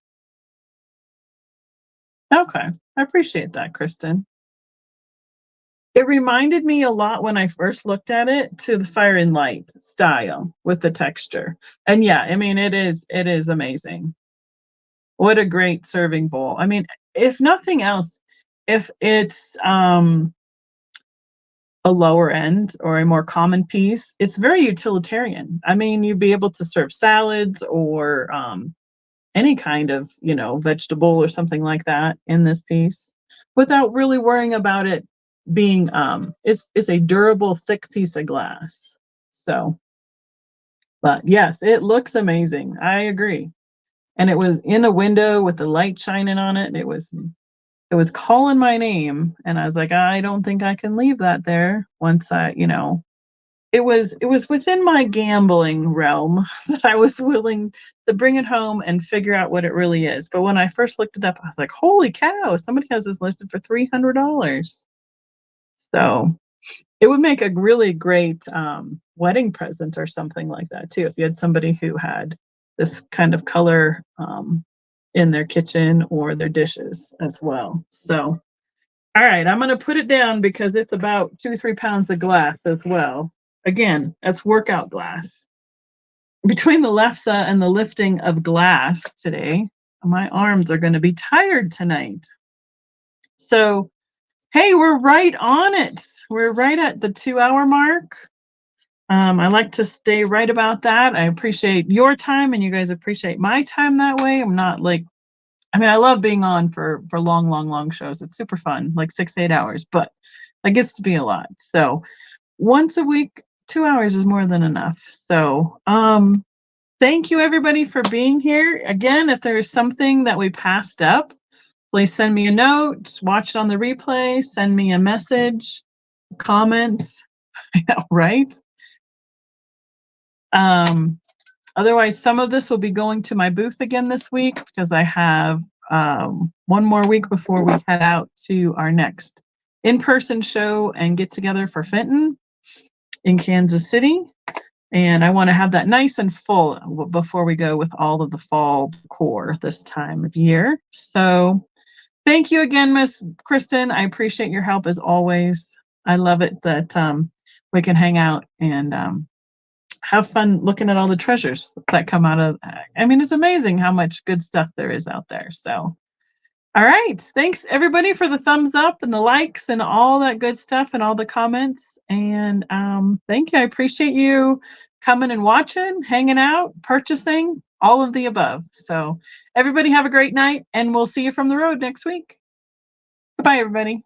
okay, I appreciate that, Kristen. It reminded me a lot when I first looked at it to the Fire and Light style with the texture. And yeah, I mean, it is amazing. What a great serving bowl. I mean, if nothing else, if it's a lower end or a more common piece, it's very utilitarian. I mean, you'd be able to serve salads or any kind of, vegetable or something like that in this piece without really worrying about it being it's a durable, thick piece of glass. So, but yes, it looks amazing. I agree. And it was in a window with the light shining on it. It was calling my name, and I was like, I don't think I can leave that there. Once it was within my gambling realm that I was willing to bring it home and figure out what it really is. But when I first looked it up, I was like, holy cow, somebody has this listed for $300. So it would make a really great wedding present or something like that too. If you had somebody who had this kind of color in their kitchen or their dishes as well. So, all right, I'm going to put it down because it's about 2 or 3 pounds of glass as well. Again, that's workout glass. Between the lefse and the lifting of glass today, my arms are going to be tired tonight. So, hey, we're right on it. We're right at the 2 hour mark. I like to stay right about that. I appreciate your time and you guys appreciate my time that way. I'm not like, I mean, I love being on for long shows. It's super fun, like 6, 8 hours, but that gets to be a lot. So once a week, 2 hours is more than enough. So, thank you everybody for being here. Again, if there is something that we passed up, please send me a note, watch it on the replay, send me a message, comment, right? Otherwise, some of this will be going to my booth again this week because I have one more week before we head out to our next in-person show and get together for Fenton in Kansas City. And I want to have that nice and full before we go with all of the fall decor this time of year. So thank you again, Miss Kristen. I appreciate your help as always. I love it that we can hang out and have fun looking at all the treasures that come out of. I mean, it's amazing how much good stuff there is out there. So, all right. Thanks everybody for the thumbs up and the likes and all that good stuff and all the comments. And thank you. I appreciate you coming and watching, hanging out, purchasing, all of the above. So everybody have a great night and we'll see you from the road next week. Goodbye, everybody.